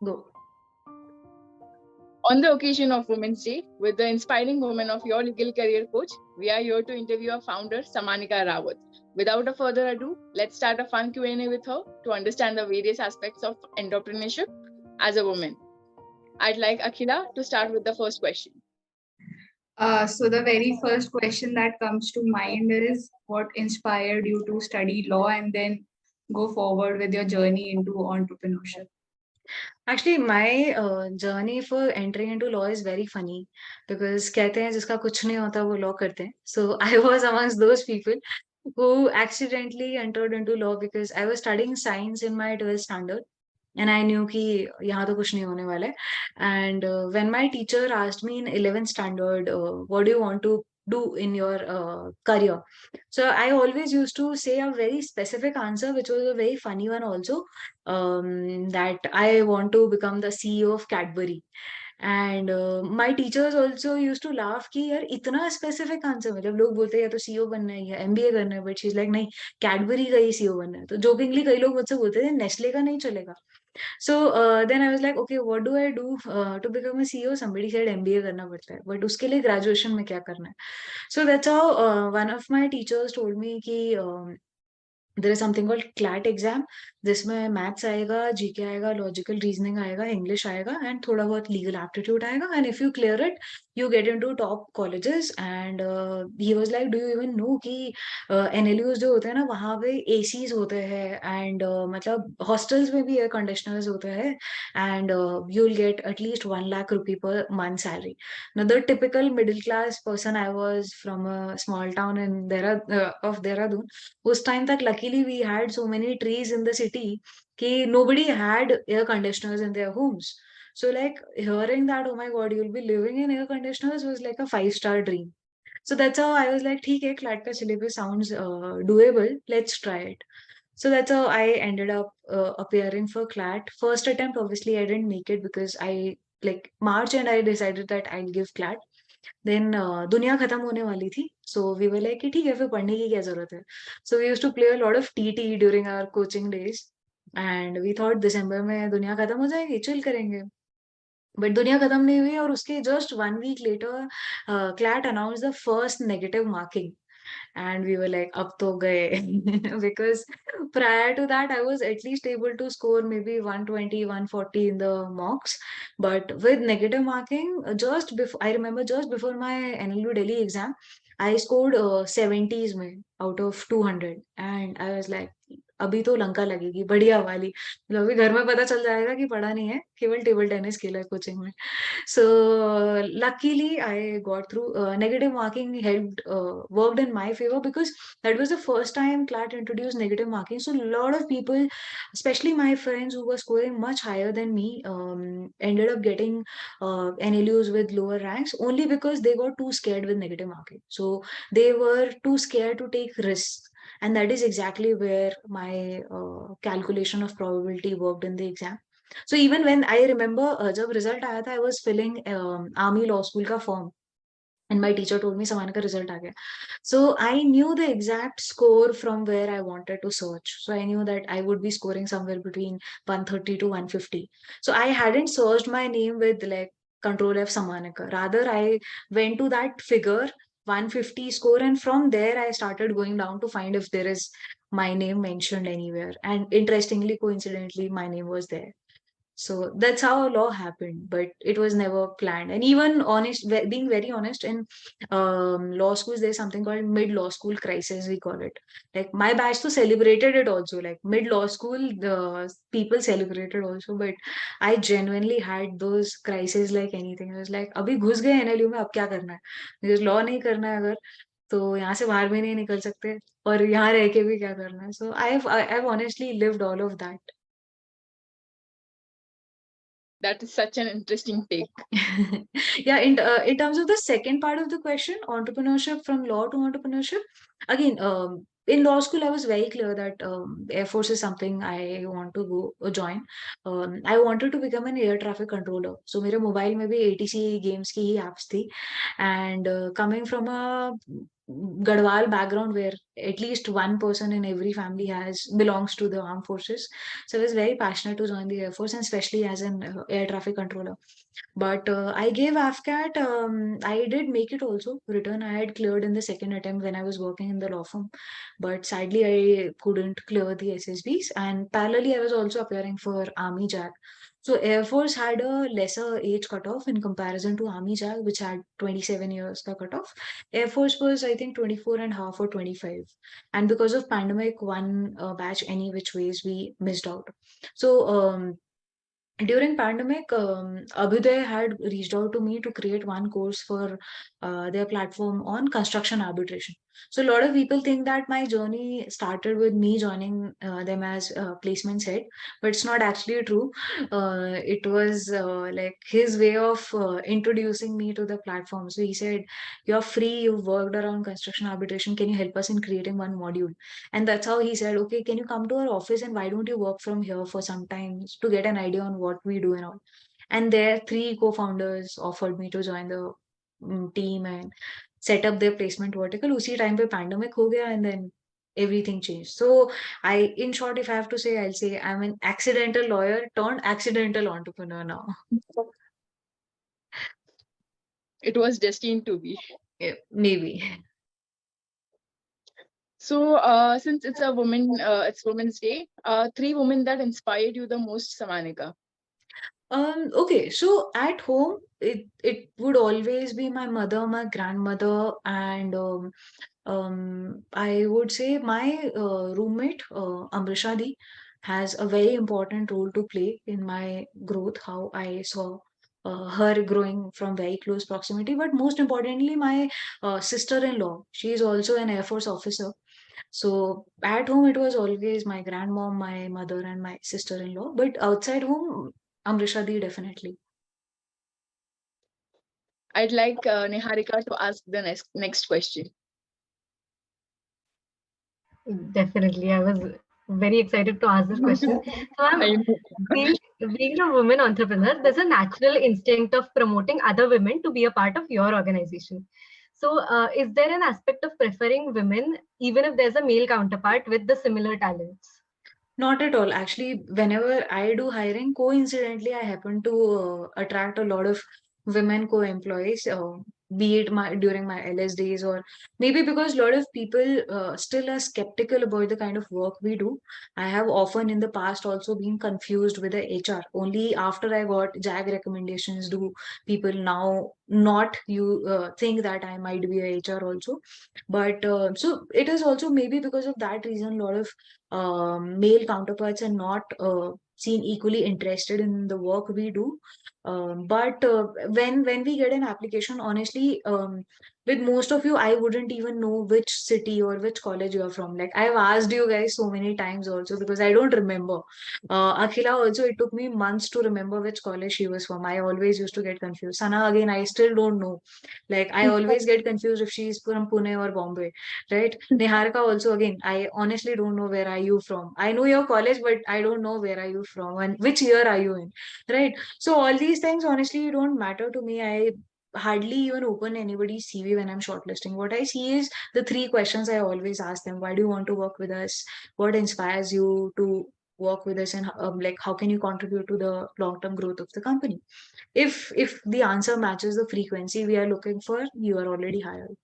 Go. On the occasion of Women's Day, with the inspiring woman of your legal career coach, we are here to interview our founder, Sammanika Rawat. Without a further ado, let's start a fun Q&A with her to understand the various aspects of entrepreneurship as a woman. I'd like Akhila to start with the first question. So the very first question that comes to mind is what inspired you to study law and then go forward with your journey into entrepreneurship? Actually, my journey for entering into law is very funny because कहते हैं जिसका कुछ नहीं होता वो law करते हैं. So I was amongst those people who accidentally entered into law because I was studying science in my 12th standard. And I knew कि यहाँ तो कुछ नहीं होने वाला है. And when my teacher asked me in 11th standard, what do you want to do in your career? So I always used to say a very specific answer, which was a very funny one also, that I want to become the CEO of Cadbury. And my teachers also use to laugh कि यार इतना specific answer, मतलब लोग बोलते हैं या तो CEO बनना है या एमबीए करना है, बट शी इज लाइक नहीं, कैडबरी का ही सीईओ बनना है. तो जोकिंगली कई लोग मुझसे बोलते थे नेस्ले का नहीं चलेगा. So then I was like okay what do I do to become a CEO. Somebody said MBA करना पड़ता है, बट उसके लिए ग्रेजुएशन में क्या करना है. So that's how one of my teachers told me कि there is something called CLAT exam, जिसमें मैथ्स आएगा, जीके आएगा, लॉजिकल रीजनिंग आएगा, इंग्लिश आएगा एंड थोड़ा बहुत लीगल एप्टीट्यूड आएगा. And if you clear it you get into top colleges. And he was like do you even know कि NLUs जो होते हैं ना वहाँ पे एसीज होते हैं एंड मतलब हॉस्टल्स में भी एयर कंडीशनर्स होते हैं and you will get at least 1 lakh rupee per month salary. Now the typical middle class person, I was from a small town in of Dehradun. उस time तक luckily we had so many trees in the city कि nobody had air conditioners in their homes. So like hearing that, oh my God, you'll be living in air conditioners was like a 5-star dream. So that's how I was like, ठीक है, CLAT का syllabus sounds doable. Let's try it. So that's how I ended up appearing for CLAT. First attempt, obviously, I didn't make it because I like March and I decided that I'll give CLAT. Then दुनिया खत्म होने वाली थी. So we were like कि ठीक है फिर पढ़ने की क्या जरूरत है. So we used to play a lot of TT during our coaching days. And we thought दिसंबर में दुनिया खत्म हो जाएगी, चिल करेंगे. बट दुनिया खत्म नहीं हुई और उसके just 1 week later CLAT announce the first negative marking. And we were like अब तो गए because prior to that I was at least able to score maybe 120 140 in the mocks, but with negative marking just before, I remember just before my NLU Delhi exam I scored 70s में out of 200 and I was like अभी तो लंका लगेगी बढ़िया वाली. मतलब अभी घर में पता चल जाएगा कि पढ़ा नहीं है, केवल टेबल टेनिस खेला है कोचिंग में. So luckily I got through. Negative marking helped, worked in my favor because that was the first time CLAT introduced negative marking. So a lot of people, especially my friends who were scoring much higher than me, ended up getting NLUs with lower ranks only because they got too scared with negative marking. So they were too scared to take risks. And that is exactly where my calculation of probability worked in the exam. So even when I remember जब result आया था, I was filling army law school का form. And my teacher told me Sammanika का result आ गया. So I knew the exact score from where I wanted to search. So I knew that I would be scoring somewhere between 130 to 150. So I hadn't searched my name with like Control F Sammanika. Rather, I went to that figure 150 score, and from there I started going down to find if there is my name mentioned anywhere. And interestingly, coincidentally, my name was there. So that's how law happened, but it was never planned. And even honest, being very honest, in law schools, there's something called mid law school crisis, we call it. Like my batch to celebrated it also. Like mid law school, the people celebrated also, but I genuinely had those crises like anything. I was like, अभी घुस गए NLU में, अब क्या करना है? Because law नहीं करना है अगर, तो यहाँ से बाहर भी नहीं निकल सकते और यहाँ रह के भी क्या करना है. So I've honestly lived all of that. That is such an interesting take. Yeah, in terms of the second part of the question, entrepreneurship from law to entrepreneurship, again, in law school, I was very clear that Air Force is something I want to go join. I wanted to become an air traffic controller. So मेरे mobile में भी ATC games की ही apps थी, and coming from a Gadwal background where at least one person in every family has belongs to the armed forces. So I was very passionate to join the Air Force, and especially as an air traffic controller. But I gave AFCAT. I did make it also. Return I had cleared in the second attempt when I was working in the law firm. But sadly, I couldn't clear the SSBs. And parallelly, I was also appearing for Army JAG. So Air Force had a lesser age cutoff in comparison to Army JAG, which had 27 years the cutoff. Air Force was, I think, 24 and a half or 25. And because of pandemic, one batch any which ways we missed out. So during pandemic, Abhyuday had reached out to me to create one course for their platform on construction arbitration. So a lot of people think that my journey started with me joining them as placement head, but it's not actually true. It was like his way of introducing me to the platform. So he said, "You're free. You've worked around construction arbitration. Can you help us in creating one module?" And that's how he said, okay, can you come to our office and why don't you work from here for some time to get an idea on what we do and all. And their three co-founders offered me to join the team and set up their placement vertical. Usi time pe pandemic ho gaya and then everything changed. So in short, if I have to say, I'll say I'm an accidental lawyer turned accidental entrepreneur now. It was destined to be. Yeah, maybe. So, since it's it's Women's Day, three women that inspired you the most, Sammanika. Okay, so at home, it would always be my mother, my grandmother, and I would say my roommate, Amrisha Di, has a very important role to play in my growth, how I saw her growing from very close proximity. But most importantly, my sister-in-law, she is also an Air Force officer. So at home, it was always my grandmom, my mother, and my sister-in-law. But outside home, Amrisha Di definitely. I'd like Niharika to ask the next question. Definitely. I was very excited to ask this question. So, I know. being a woman entrepreneur, there's a natural instinct of promoting other women to be a part of your organization. So, is there an aspect of preferring women, even if there's a male counterpart with the similar talents? Not at all. Actually, whenever I do hiring, coincidentally, I happen to attract a lot of women co-employees, be it during my LS days, or maybe because a lot of people still are skeptical about the kind of work we do. I have often in the past also been confused with the HR. Only after I got JAG recommendations do people now not you think that I might be a HR also. But so it is also maybe because of that reason, a lot of male counterparts are not seen equally interested in the work we do. But when we get an application, honestly, with most of you, I wouldn't even know which city or which college you are from. Like I've asked you guys so many times also because I don't remember. Akhila also, it took me months to remember which college she was from. I always used to get confused. Sana, again, I still don't know. Like I always get confused if she's from Pune or Bombay, right? Niharika also, again, I honestly don't know where are you from. I know your college, but I don't know where are you from and which year are you in, right? So all these things honestly don't matter to me. I hardly even open anybody's CV when I'm shortlisting. What I see is the three questions I always ask them. Why do you want to work with us? What inspires you to work with us? And like, how can you contribute to the long-term growth of the company? If the answer matches the frequency we are looking for, you are already hired.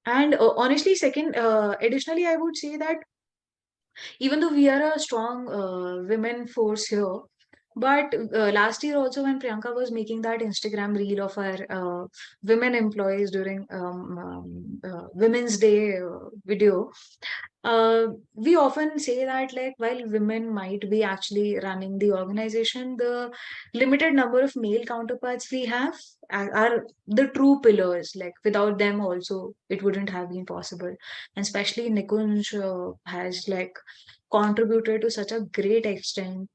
And honestly, second, additionally, I would say that even though we are a strong women force here, but last year also when Priyanka was making that Instagram reel of our women employees during Women's Day video, we often say that like while women might be actually running the organization, the limited number of male counterparts we have are the true pillars. Like without them also, it wouldn't have been possible. And especially Nikunj has like contributed to such a great extent,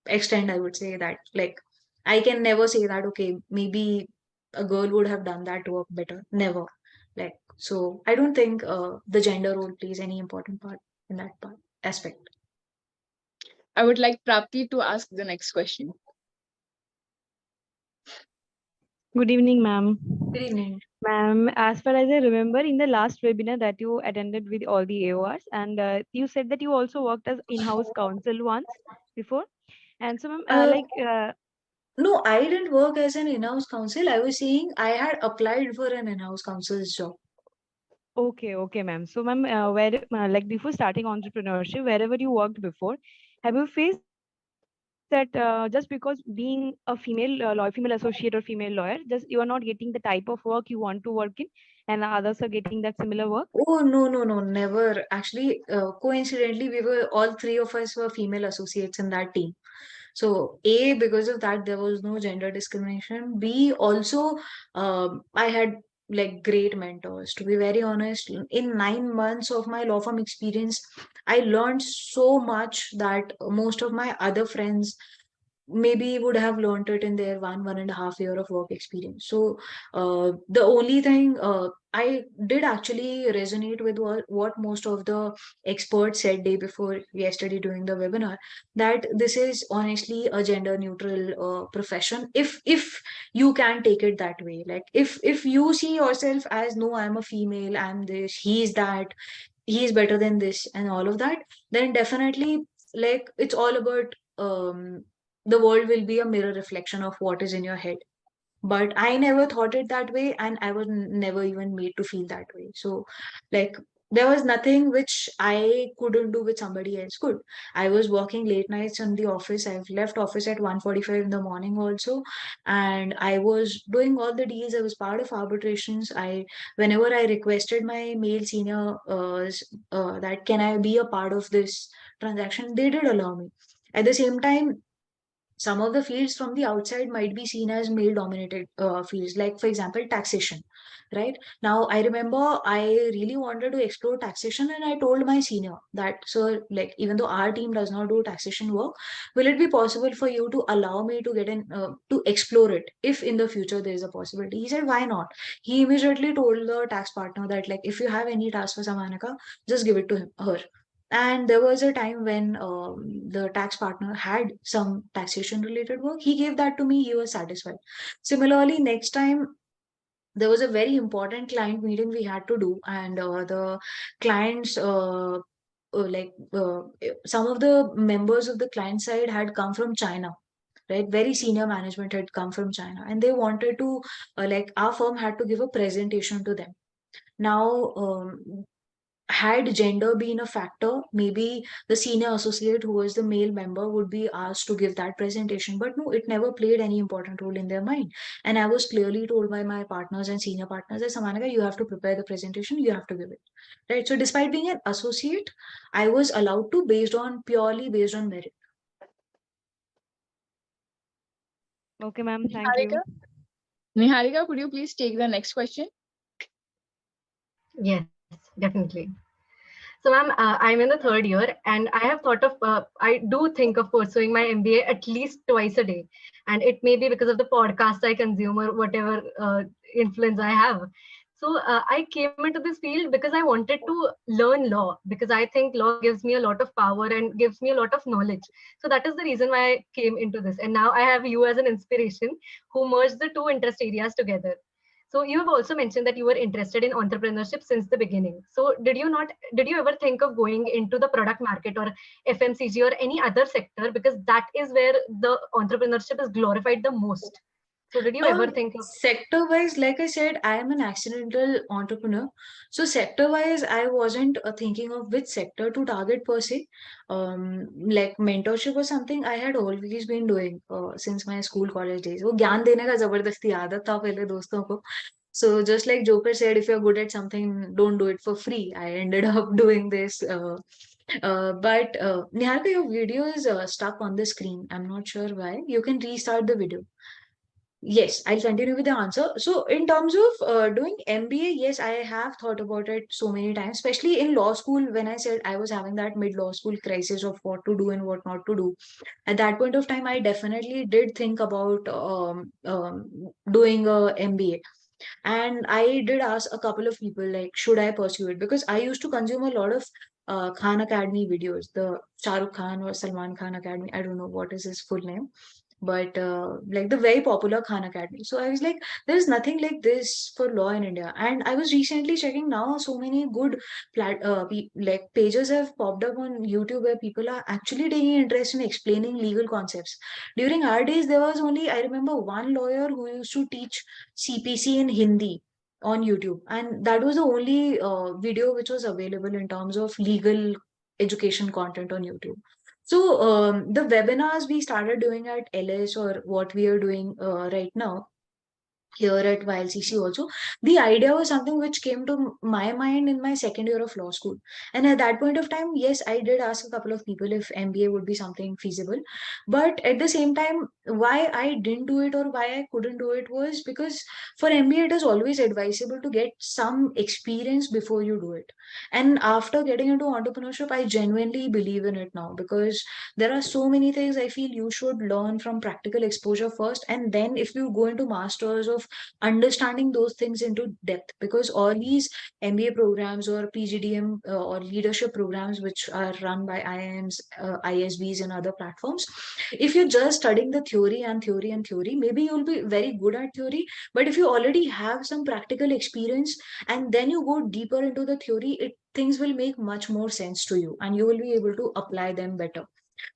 I would say that like I can never say that okay, maybe a girl would have done that work better. Never. Like so I don't think the gender role plays any important part in that part aspect. I would like Prapti to ask the next question. Good evening, ma'am. Good evening. Ma'am, as far as I remember, in the last webinar that you attended with all the AORs, and you said that you also worked as in-house counsel once before. And so, ma'am, Uh, no, I didn't work as an in-house counsel. I was saying I had applied for an in-house counsel's job. okay, ma'am. So, ma'am, like before starting entrepreneurship, wherever you worked before, have you faced that just because being a female associate or female lawyer, just you are not getting the type of work you want to work in, and others are getting that similar work? Oh, no, no, no, never. Actually, coincidentally, we were all three of us were female associates in that team. So, A, because of that, there was no gender discrimination. B, also, I had like great mentors. To be very honest, in 9 months of my law firm experience, I learned so much that most of my other friends maybe would have learned it in their 1.5 year of work experience. So the only thing I did actually resonate with what most of the experts said day before yesterday during the webinar, that this is honestly a gender neutral profession, if you can take it that way. Like if you see yourself as, no, I'm a female, I'm this, he's that, he's better than this and all of that, then definitely, like, it's all about the world will be a mirror reflection of what is in your head. But I never thought it that way, and I was never even made to feel that way. So, like, there was nothing which I couldn't do which somebody else could. I was working late nights in the office. I've left office at 1:45 in the morning also, and I was doing all the deals. I was part of arbitrations. Whenever I requested my male senior that can I be a part of this transaction, they did allow me. At the same time, some of the fields from the outside might be seen as male dominated fields, like for example taxation. Right now, I remember I really wanted to explore taxation, and I told my senior that, sir, like, even though our team does not do taxation work, will it be possible for you to allow me to get in to explore it if in the future there is a possibility? He said, why not? He immediately told the tax partner that, like, if you have any task for Samanika, just give it to her. And there was a time when the tax partner had some taxation related work. He gave that to me. He was satisfied. Similarly, next time there was a very important client meeting we had to do, and the clients, some of the members of the client side had come from China. Right, very senior management had come from China, and they wanted to, like, our firm had to give a presentation to them. Now, had gender been a factor, maybe the senior associate who was the male member would be asked to give that presentation. But no, it never played any important role in their mind. And I was clearly told by my partners and senior partners that, Samanika, you have to prepare the presentation, you have to give it. Right. So despite being an associate, I was allowed to purely based on merit. Okay, ma'am. Thank Niharika, you. Niharika, could you please take the next question? Yes, definitely. So, ma'am, I'm in the third year, and I have thought of, I do think of pursuing my MBA at least twice a day. And it may be because of the podcast I consume or whatever influence I have. So, I came into this field because I wanted to learn law, because I think law gives me a lot of power and gives me a lot of knowledge. So, that is the reason why I came into this. And now I have you as an inspiration who merged the two interest areas together. So you have also mentioned that you were interested in entrepreneurship since the beginning. So did you ever think of going into the product market or FMCG or any other sector, because that is where the entrepreneurship is glorified the most? So did you ever think of? Sector wise, like I said, I am an accidental entrepreneur. So sector wise, I wasn't thinking of which sector to target per se. Like mentorship was something I had always been doing since my school college days. वो ज्ञान देने का जबरदस्ती आदत था पहले दोस्तों को. So just like Joker said, if you're good at something, don't do it for free. I ended up doing this. But Niharika, your video is stuck on the screen. I'm not sure why. You can restart the video. Yes, I'll continue with the answer. So, in terms of doing MBA, yes, I have thought about it so many times, especially in law school when I said I was having that mid law school crisis of what to do and what not to do. At that point of time, I definitely did think about doing a MBA. And I did ask a couple of people, like, should I pursue it? Because I used to consume a lot of Khan Academy videos, the Shah Rukh Khan or Salman Khan Academy. I don't know what is his full name, but like the very popular Khan Academy. So I was like, there's nothing like this for law in India. And I was recently checking now, so many good like pages have popped up on YouTube where people are actually taking interest in explaining legal concepts. During our days, there was only, I remember one lawyer who used to teach CPC in Hindi on YouTube, and that was the only video which was available in terms of legal education content on YouTube. So the webinars we started doing at LS, or what we are doing right now here at YLCC also, the idea was something which came to my mind in my second year of law school. And at that point of time, yes, I did ask a couple of people if MBA would be something feasible. But at the same time, why I didn't do it or why I couldn't do it was because for MBA, it is always advisable to get some experience before you do it. And after getting into entrepreneurship, I genuinely believe in it now, because there are so many things I feel you should learn from practical exposure first. And then if you go into masters of understanding those things into depth, because all these MBA programs or PGDM or leadership programs which are run by IIMs, ISBs and other platforms, if you're just studying the theory and theory and theory, maybe you'll be very good at theory. But if you already have some practical experience and then you go deeper into the theory, things will make much more sense to you and you will be able to apply them better.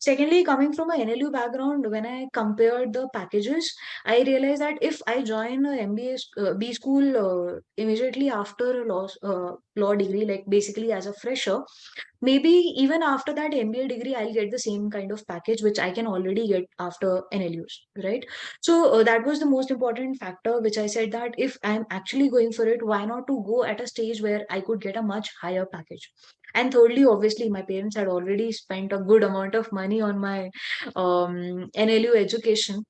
Secondly, coming from a NLU background, when I compared the packages, I realized that if I join a MBA B school immediately after a law degree, like basically as a fresher, maybe even after that MBA degree, I'll get the same kind of package which I can already get after NLUs, right? So that was the most important factor, which I said that if I'm actually going for it, why not to go at a stage where I could get a much higher package? And thirdly, obviously, my parents had already spent a good amount of money on my NLU education.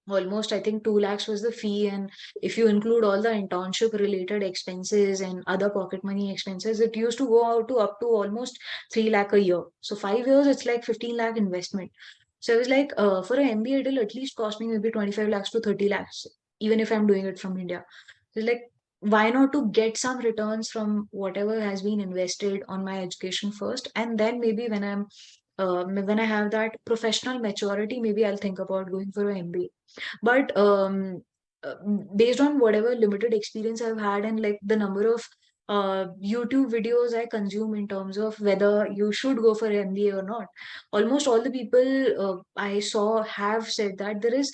Almost, I think 2 lakhs was the fee, and if you include all the internship related expenses and other pocket money expenses, it used to go out to up to almost 3 lakh a year. So 5 years, it's like 15 lakh investment. So I was like, for an MBA, it'll at least cost me maybe 25 lakhs to 30 lakhs, even if I'm doing it from India. So like, why not to get some returns from whatever has been invested on my education first, and then maybe when I have that professional maturity, maybe I'll think about going for an MBA. But uh, based on whatever limited experience I've had and like the number of YouTube videos I consume in terms of whether you should go for MBA or not, almost all the people I saw have said that there is,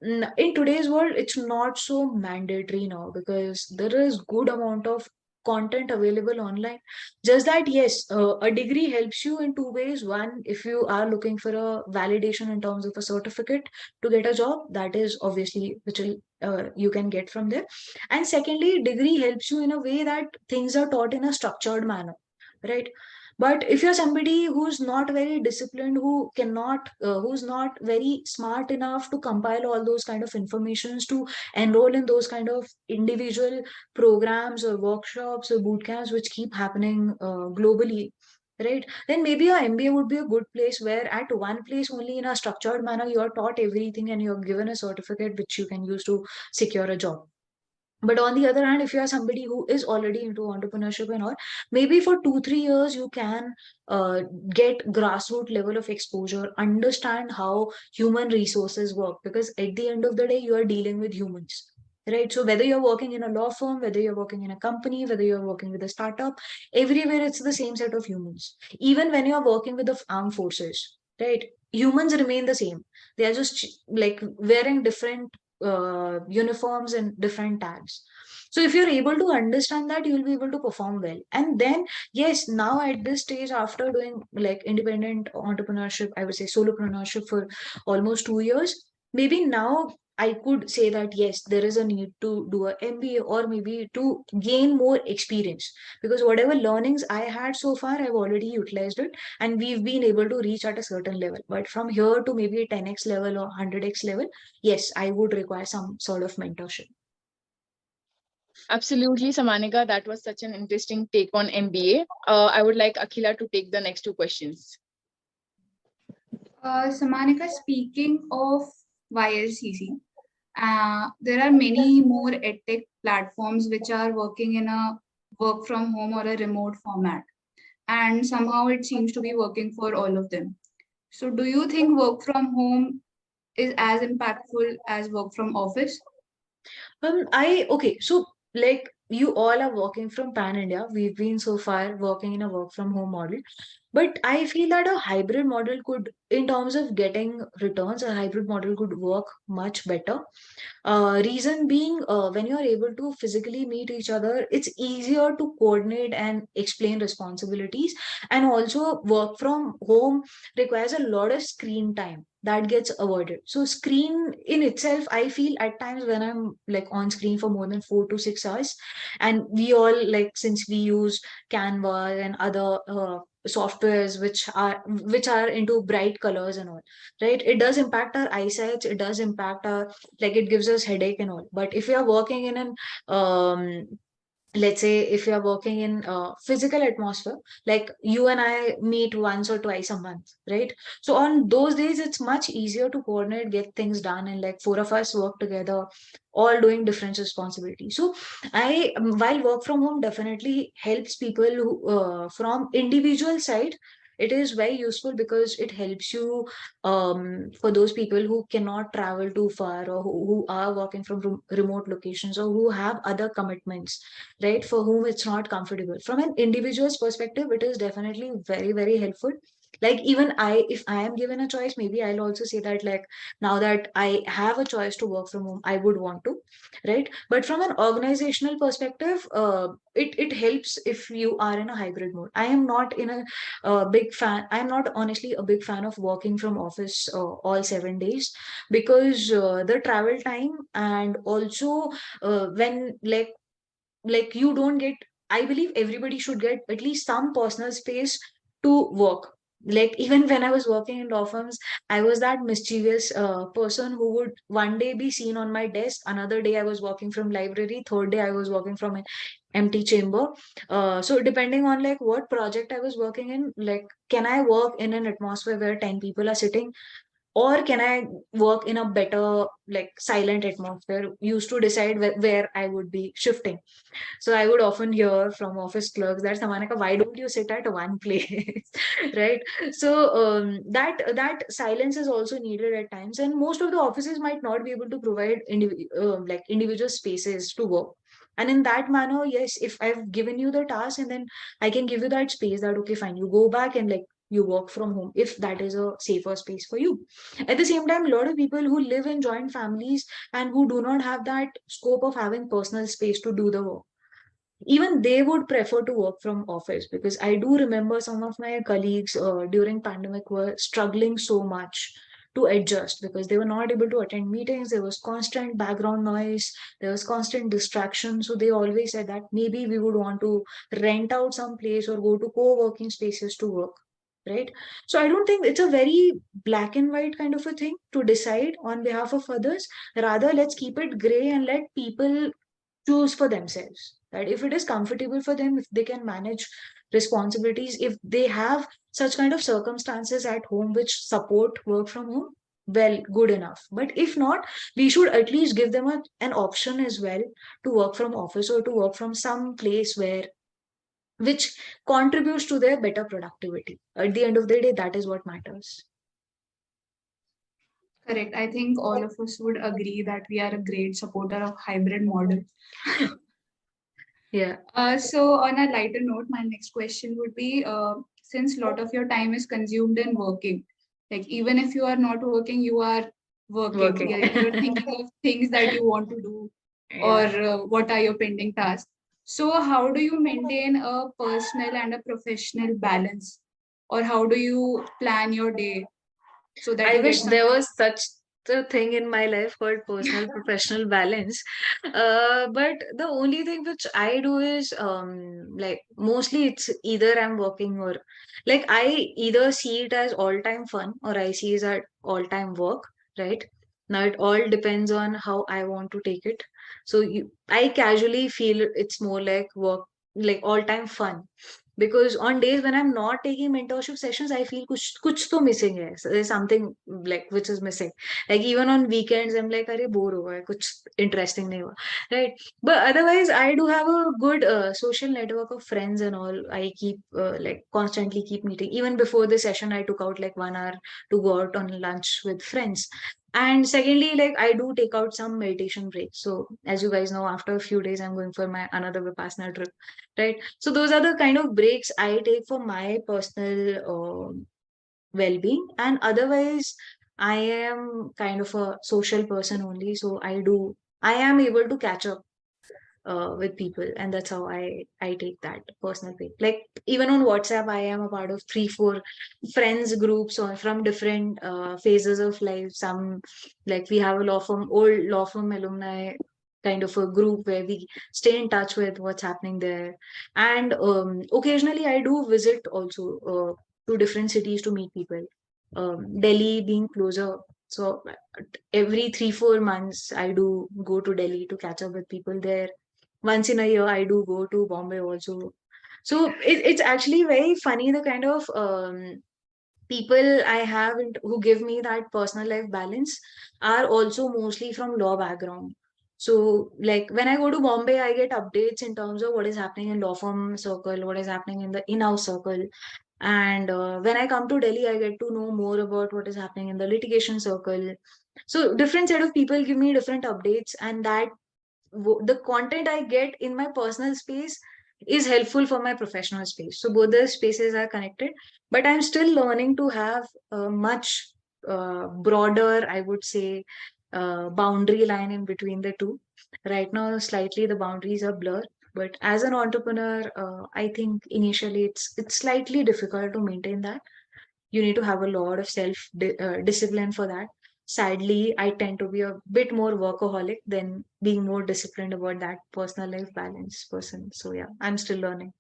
in today's world, it's not so mandatory now, because there is good amount of content available online. Just that, yes, a degree helps you in two ways. One, if you are looking for a validation in terms of a certificate to get a job, that is obviously which will you can get from there. And secondly, degree helps you in a way that things are taught in a structured manner, right? But if you're somebody who's not very disciplined, who's not very smart enough to compile all those kind of informations to enroll in those kind of individual programs or workshops or boot camps which keep happening globally, right? Then maybe a MBA would be a good place, where at one place only in a structured manner you are taught everything and you're given a certificate which you can use to secure a job. But on the other hand, if you are somebody who is already into entrepreneurship and all, maybe for 2 3 years you can get grassroots level of exposure, understand how human resources work, because at the end of the day you are dealing with humans, right? So whether you're working in a law firm, whether you're working in a company, whether you're working with a startup, everywhere it's the same set of humans. Even when you're working with the armed forces, right, humans remain the same. They are just like wearing different uniforms and different tags. So if you're able to understand that, you'll be able to perform well. And then, yes, now at this stage, after doing like independent entrepreneurship, I would say solopreneurship for almost 2 years, maybe now I could say that yes, there is a need to do a MBA or maybe to gain more experience, because whatever learnings I had so far, I've already utilized it and we've been able to reach at a certain level. But from here to maybe a 10x level or 100x level, yes, I would require some sort of mentorship. Absolutely, Sammanika. That was such an interesting take on MBA. I would like Akhila to take the next two questions. Sammanika, speaking of YLCC, there are many more edtech platforms which are working in a work from home or a remote format. And somehow it seems to be working for all of them. So do you think work from home is as impactful as work from office? Okay, so like you all are working from Pan India. We've been so far working in a work from home model. But I feel that a hybrid model could, in terms of getting returns, a hybrid model could work much better. Reason being, when you're able to physically meet each other, it's easier to coordinate and explain responsibilities. And also, work from home requires a lot of screen time that gets avoided. So, screen in itself, I feel at times when I'm like on screen for more than 4 to 6 hours, and we all like since we use Canva and other softwares which are into bright colors and all, right? It does impact our eyesight. It does impact our, like, it gives us headache and all. But if we are working in an um let's say if you are working in a physical atmosphere, like you and I meet once or twice a month, right? So on those days it's much easier to coordinate, get things done, and like four of us work together, all doing different responsibilities. So while work from home definitely helps people who from individual side, it is very useful because it helps you for those people who cannot travel too far, or who are working from remote locations, or who have other commitments, right, for whom it's not comfortable. From an individual's perspective, it is definitely very, very helpful. Like even if I am given a choice, maybe I'll also say that, like, now that I have a choice to work from home, I would want to, right? But from an organizational perspective, it helps if you are in a hybrid mode. I am not in a big fan. I'm not honestly a big fan of working from office all 7 days, because the travel time, and also when like you don't get, I believe everybody should get at least some personal space to work. Like even when I was working in law firms, I was that mischievous person who would one day be seen on my desk, another day I was working from library, third day I was working from an empty chamber. So depending on like what project I was working in, like can I work in an atmosphere where 10 people are sitting, or can I work in a better like silent atmosphere, used to decide where I would be shifting. So I would often hear from office clerks that, Samanika, why don't you sit at one place? Right? So that silence is also needed at times, and most of the offices might not be able to provide like individual spaces to work. And in that manner, yes, if I've given you the task, and then I can give you that space, that okay, fine, you go back and like you work from home if that is a safer space for you. At the same time, a lot of people who live in joint families and who do not have that scope of having personal space to do the work, even they would prefer to work from office, because I do remember some of my colleagues during pandemic were struggling so much to adjust, because they were not able to attend meetings. There was constant background noise, there was constant distraction. So they always said that maybe we would want to rent out some place or go to co-working spaces to work, right? So I don't think it's a very black and white kind of a thing to decide on behalf of others. Rather, let's keep it gray and let people choose for themselves, that if it is comfortable for them, if they can manage responsibilities, if they have such kind of circumstances at home which support work from home, well, good enough. But if not, we should at least give them an option as well to work from office, or to work from some place where which contributes to their better productivity. At the end of the day, that is what matters. Correct. I think all of us would agree that we are a great supporter of hybrid model. Yeah. So on a lighter note, my next question would be, since a lot of your time is consumed in working, like even if you are not working, you are working. Working. You're thinking of things that you want to do, or Yeah. what are your pending tasks. So how do you maintain a personal and a professional balance, or how do you plan your day so that I you wish get there something? was such a thing in my life called personal professional balance. But the only thing which I do is like mostly it's either I'm working, or like I either see it as all time fun, or I see it as all time work, right? Now it all depends on how I want to take it. So I casually feel it's more like work, like all time fun, because on days when I'm not taking mentorship sessions, I feel kuch to missing hai. So there's something like which is missing. Like even on weekends, I'm like, "Arey bore ho gaya, kuch interesting nahi hua," right? But otherwise, I do have a good social network of friends and all. I keep like constantly keep meeting. Even before the session, I took out like 1 hour to go out on lunch with friends. And secondly, like I do take out some meditation breaks. So as you guys know, after a few days, I'm going for my another Vipassana trip, right? So those are the kind of breaks I take for my personal well-being. And otherwise, I am kind of a social person only. So I am able to catch up with people, and that's how I take that personal break. Like even on WhatsApp, I am a part of 3 4 friends groups or from different phases of life. Some, like we have a old law firm alumni kind of a group where we stay in touch with what's happening there. And occasionally I do visit also to different cities to meet people, Delhi being closer. So every 3 4 months I do go to Delhi to catch up with people there. Once in a year I do go to Bombay also. So it's actually very funny, the kind of people I have who give me that personal life balance are also mostly from law background. So like when I go to Bombay, I get updates in terms of what is happening in law firm circle, what is happening in the in-house circle. And when I come to Delhi, I get to know more about what is happening in the litigation circle. So different set of people give me different updates, and that the content I get in my personal space is helpful for my professional space. So both the spaces are connected, but I'm still learning to have a much broader, I would say, boundary line in between the two. Right now, slightly the boundaries are blurred. But as an entrepreneur, I think initially it's slightly difficult to maintain that. You need to have a lot of discipline for that. Sadly, I tend to be a bit more workaholic than being more disciplined about that personal life balance person. So yeah, I'm still learning.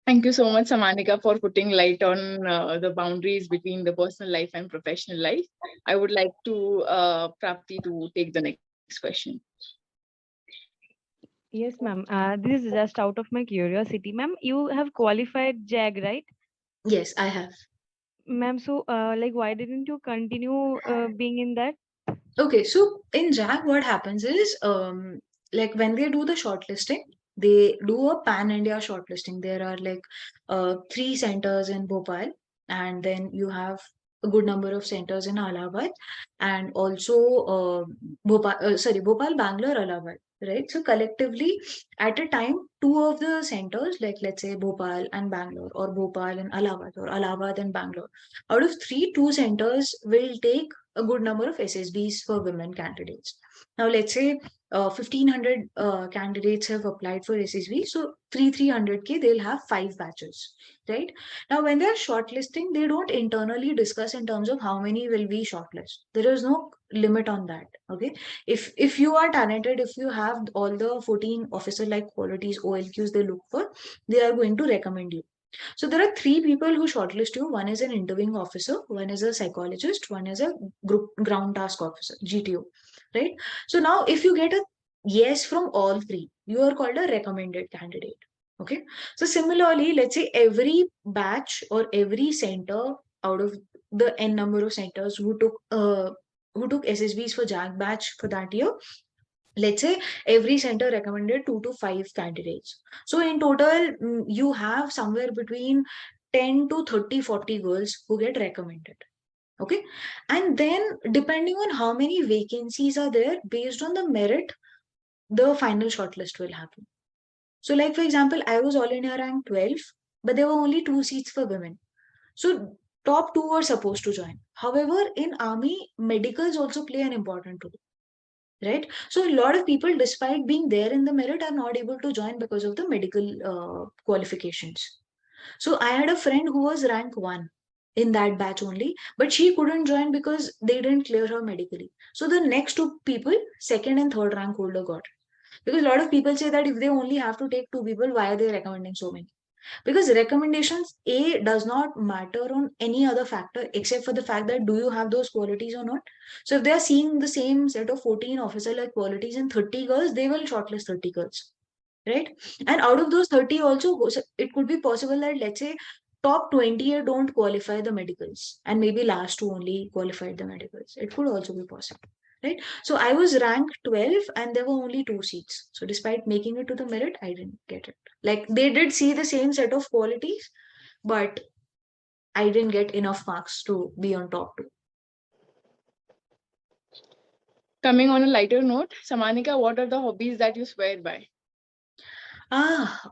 Thank you so much, Sammanika, for putting light on the boundaries between the personal life and professional life. I would like to Prapti to take the next question. Yes, ma'am. This is just out of my curiosity, ma'am. You have qualified JAG, right? Yes, I have. Ma'am, so like why didn't you continue being in that? Okay, so in JAG, what happens is, like when they do the shortlisting, they do a pan India shortlisting. There are like 3 centers in Bhopal, and then you have a good number of centers in Allahabad, and also Bhopal, Bangalore, Allahabad. Right. So collectively, at a time, 2 of the centers, like let's say Bhopal and Bangalore, or Bhopal and Allahabad, or Allahabad and Bangalore, out of 2 centers will take a good number of SSBs for women candidates. Now, let's say 1,500 candidates have applied for SSB, so 300K, they'll have 5 batches, right? Now, when they're shortlisting, they don't internally discuss in terms of how many will be shortlist. There is no limit on that, okay? If you are talented, if you have all the 14 officer-like qualities, OLQs they look for, they are going to recommend you. So there are 3 people who shortlist you. One is an interviewing officer, one is a psychologist, one is a group ground task officer, GTO, right? So now if you get a yes from all 3, you are called a recommended candidate. Okay. So similarly, let's say every batch or every center out of the n number of centers who took SSBs for JAG batch for that year, let's say every center recommended 2 to 5 candidates. So in total, you have somewhere between 10 to 30, 40 girls who get recommended. Okay. And then depending on how many vacancies are there, based on the merit, the final shortlist will happen. So like, for example, I was all India rank 12, but there were only 2 seats for women. So top 2 were supposed to join. However, in army, medicals also play an important role, right? So a lot of people, despite being there in the merit, are not able to join because of the medical qualifications. So I had a friend who was rank 1 in that batch only, but she couldn't join because they didn't clear her medically. So the next 2 people, second and third rank holder, got. Because a lot of people say that if they only have to take 2 people, why are they recommending so many? Because recommendations A does not matter on any other factor except for the fact that do you have those qualities or not. So if they are seeing the same set of 14 officer like qualities in 30 girls, they will shortlist 30 girls, right? And out of those 30 also, it could be possible that let's say top 20 don't qualify the medicals and maybe last 2 only qualified the medicals. It could also be possible, right? So I was ranked 12 and there were only 2 seats. So despite making it to the merit, I didn't get it. Like they did see the same set of qualities, but I didn't get enough marks to be on top 2. Coming on a lighter note, Sammanika, what are the hobbies that you swear by?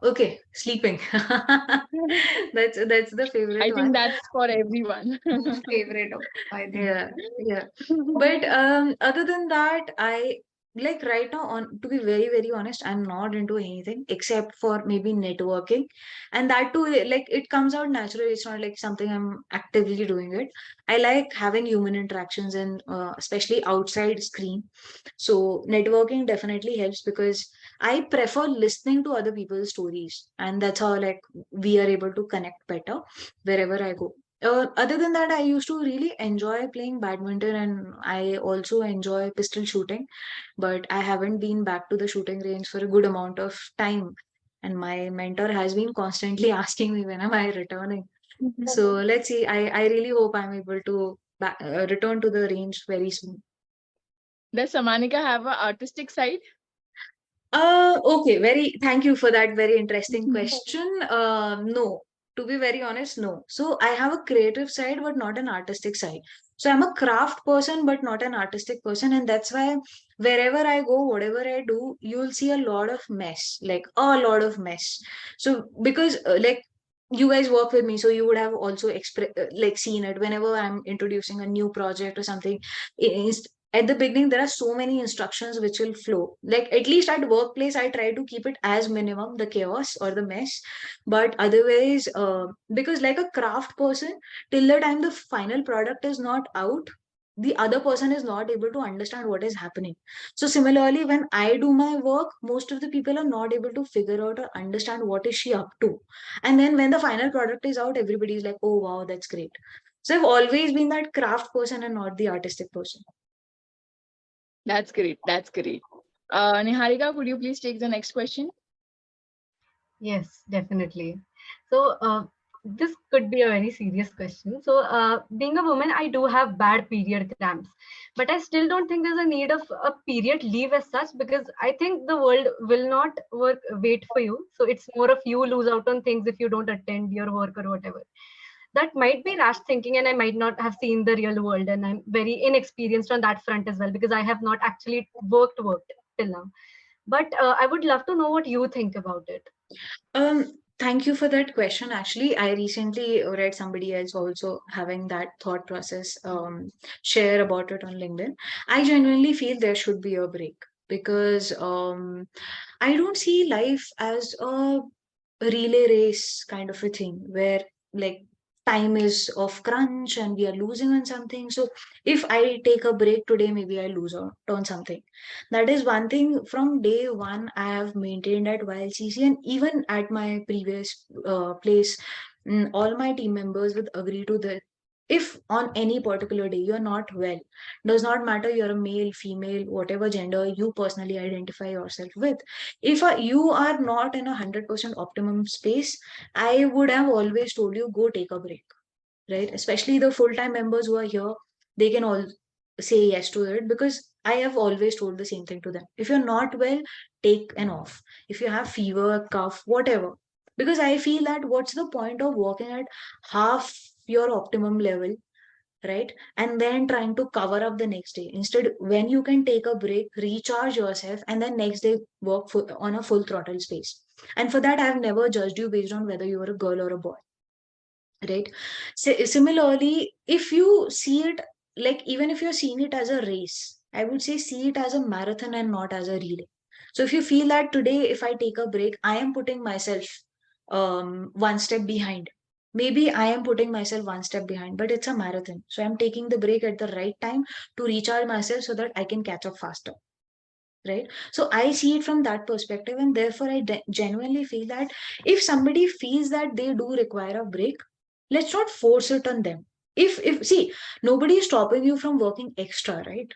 Okay, sleeping. That's the favorite I think one. that's for everyone. Most favorite of, I think. Yeah, yeah. But other than that, I like right now, on to be very, very honest, I'm not into anything except for maybe networking. And that too, like it comes out naturally. It's not like something I'm actively doing it. I like having human interactions and especially outside screen. So networking definitely helps because I prefer listening to other people's stories, and that's how like we are able to connect better wherever I go. Other than that, I used to really enjoy playing badminton, and I also enjoy pistol shooting, but I haven't been back to the shooting range for a good amount of time. And my mentor has been constantly asking me when am I returning. So let's see. I really hope I'm able to return to the range very soon. Does Sammanika have an artistic side? Okay, thank you for that very interesting question. No, to be very honest, no. So I have a creative side, but not an artistic side. So I'm a craft person, but not an artistic person. And that's why wherever I go, whatever I do, you'll see a lot of mess, like a lot of mess. So because like you guys work with me, so you would have also like seen it whenever I'm introducing a new project or something. At the beginning there are so many instructions which will flow, like at least at workplace I try to keep it as minimum, the chaos or the mess. But otherwise because like a craft person, till the time the final product is not out, the other person is not able to understand what is happening. So similarly, when I do my work, most of the people are not able to figure out or understand what is she up to. And then when the final product is out, everybody is like, oh wow, that's great. So I've always been that craft person and not the artistic person. That's great. That's great. Niharika, could you please take the next question? Yes, definitely. So, this could be a very serious question. So, being a woman, I do have bad period cramps, but I still don't think there's a need of a period leave as such, because I think the world will not wait for you. So, it's more of you lose out on things if you don't attend your work or whatever. That might be rash thinking, and I might not have seen the real world, and I'm very inexperienced on that front as well, because I have not actually worked till now. But I would love to know what you think about it. Thank you for that question. Actually, I recently read somebody else also having that thought process share about it on LinkedIn. I genuinely feel there should be a break because I don't see life as a relay race kind of a thing where like time is of crunch and we are losing on something. So if I take a break today, maybe I lose out on something. That is one thing from day one I have maintained at YLCC, and even at my previous place, all my team members would agree to that. If on any particular day you're not well, does not matter you're a male, female, whatever gender you personally identify yourself with, if you are not in 100% optimum space, I would have always told you go take a break, right? Especially the full-time members who are here, they can all say yes to it because I have always told the same thing to them. If you're not well, take an off. If you have fever, cough, whatever. Because I feel that what's the point of working at half your optimum level, right? And then trying to cover up the next day. Instead, when you can take a break, recharge yourself, and then next day work on a full throttle space. And for that, I've never judged you based on whether you are a girl or a boy, right? Similarly, if you see it like, even if you're seeing it as a race, I would say see it as a marathon and not as a relay. So if you feel that today if I take a break, I am putting myself one step behind, maybe I am putting myself one step behind, but it's a marathon, so I'm taking the break at the right time to recharge myself so that I can catch up faster, right? So I see it from that perspective, and therefore I genuinely feel that if somebody feels that they do require a break, let's not force it on them. If see, nobody is stopping you from working extra, right?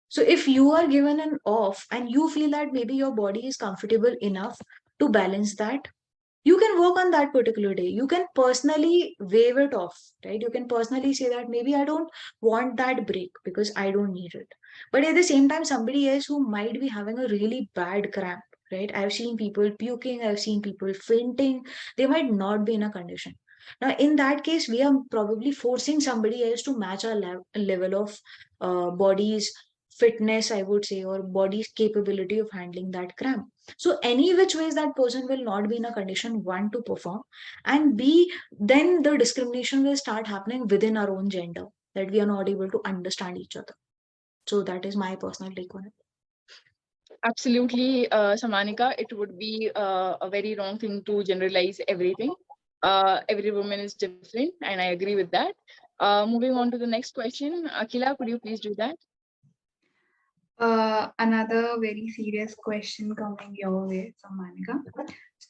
So if you are given an off and you feel that maybe your body is comfortable enough to balance that, you can work on that particular day. You can personally waive it off, right? You can personally say that maybe I don't want that break because I don't need it. But at the same time, somebody else who might be having a really bad cramp, right? I've seen people puking, I've seen people fainting, they might not be in a condition. Now, in that case, we are probably forcing somebody else to match our level of body's fitness, I would say, or body's capability of handling that cramp. So any which ways that person will not be in a condition, one, to perform, and B, then the discrimination will start happening within our own gender, that we are not able to understand each other. So that is my personal take on it. Absolutely, Sammanika, it would be a very wrong thing to generalize everything. Every woman is different, and I agree with that. Moving on to the next question, Akila, could you please do that? Another very serious question coming your way, Sammanika.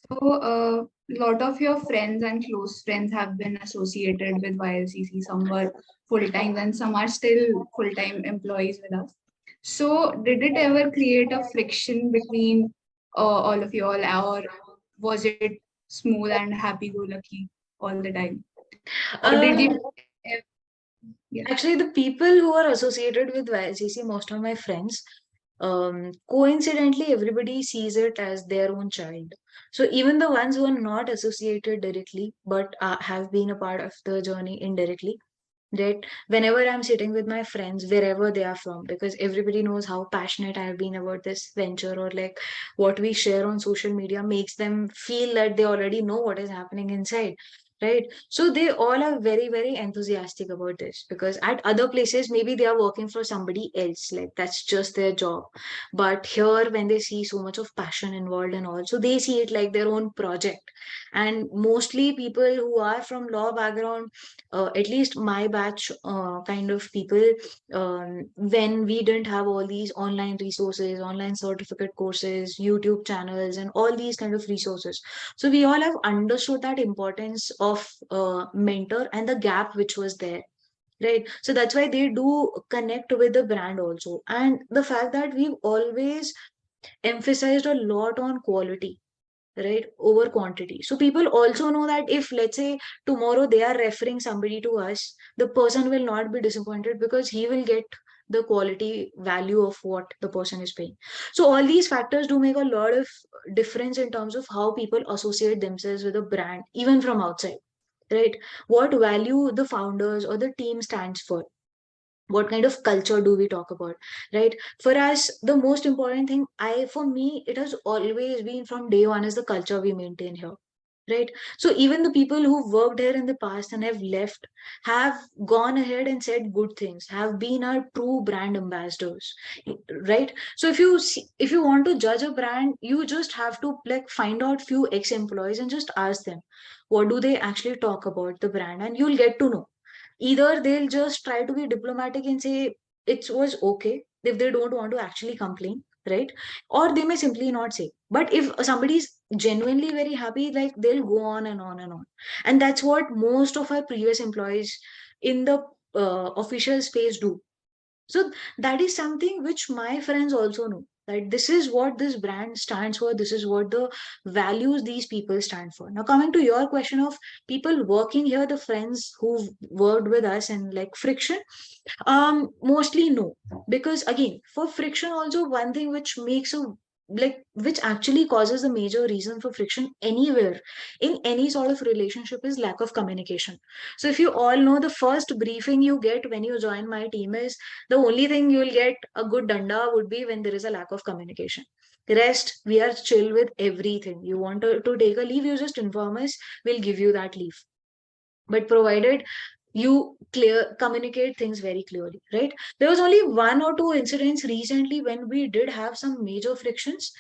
So, a lot of your friends and close friends have been associated with YLCC. Some were full time, and some are still full time employees with us. So, did it ever create a friction between all of you all, or was it smooth and happy go lucky all the time? Or did you? Yeah. Actually, the people who are associated with YLCC, most of my friends, coincidentally, everybody sees it as their own child. So even the ones who are not associated directly, but have been a part of the journey indirectly, that whenever I'm sitting with my friends, wherever they are from, because everybody knows how passionate I have been about this venture, or like what we share on social media makes them feel that they already know what is happening inside, right? So they all are very, very enthusiastic about this, because at other places maybe they are working for somebody else, like that's just their job. But here, when they see so much of passion involved and all, so they see it like their own project. And mostly people who are from law background, at least my batch kind of people, when we didn't have all these online resources, online certificate courses, YouTube channels, and all these kind of resources, so we all have understood that importance of mentor and the gap which was there, right? So that's why they do connect with the brand also, and the fact that we've always emphasized a lot on quality, right, over quantity. So people also know that if, let's say, tomorrow they are referring somebody to us, the person will not be disappointed, because he will get the quality value of what the person is paying. So all these factors do make a lot of difference in terms of how people associate themselves with a brand, even from outside, right? What value the founders or the team stands for, what kind of culture do we talk about, right? For us, the most important thing, for me, it has always been from day one, is the culture we maintain here, right? So even the people who worked here in the past and have left have gone ahead and said good things, have been our true brand ambassadors, right? So if you want to judge a brand, you just have to like find out few ex-employees and just ask them what do they actually talk about the brand, and you'll get to know. Either they'll just try to be diplomatic and say it was okay if they don't want to actually complain, right? Or they may simply not say. But if somebody is genuinely very happy, like they'll go on and on and on. And that's what most of our previous employees in the official space do. So that is something which my friends also know, that this is what this brand stands for, this is what the values these people stand for. Now, coming to your question of people working here, the friends who've worked with us, and like friction, mostly no. Because again, for friction also, one thing which makes a, like, which actually causes a major reason for friction anywhere in any sort of relationship, is lack of communication. So if you all know, the first briefing you get when you join my team is, the only thing you'll get a good danda would be when there is a lack of communication. The rest, we are chill with everything. You want to take a leave, you just inform us, we'll give you that leave. But provided you communicate things very clearly, right? There was only one or two incidents recently when we did have some major frictions,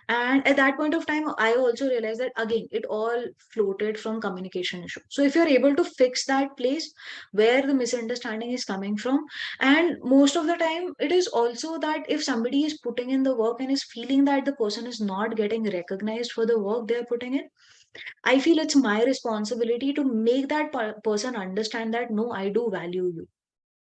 and at that point of time, I also realized that again, it all floated from communication issue. So if you're able to fix that place where the misunderstanding is coming from, and most of the time it is also that if somebody is putting in the work and is feeling that the person is not getting recognized for the work they're putting in, I feel it's my responsibility to make that person understand that no, I do value you,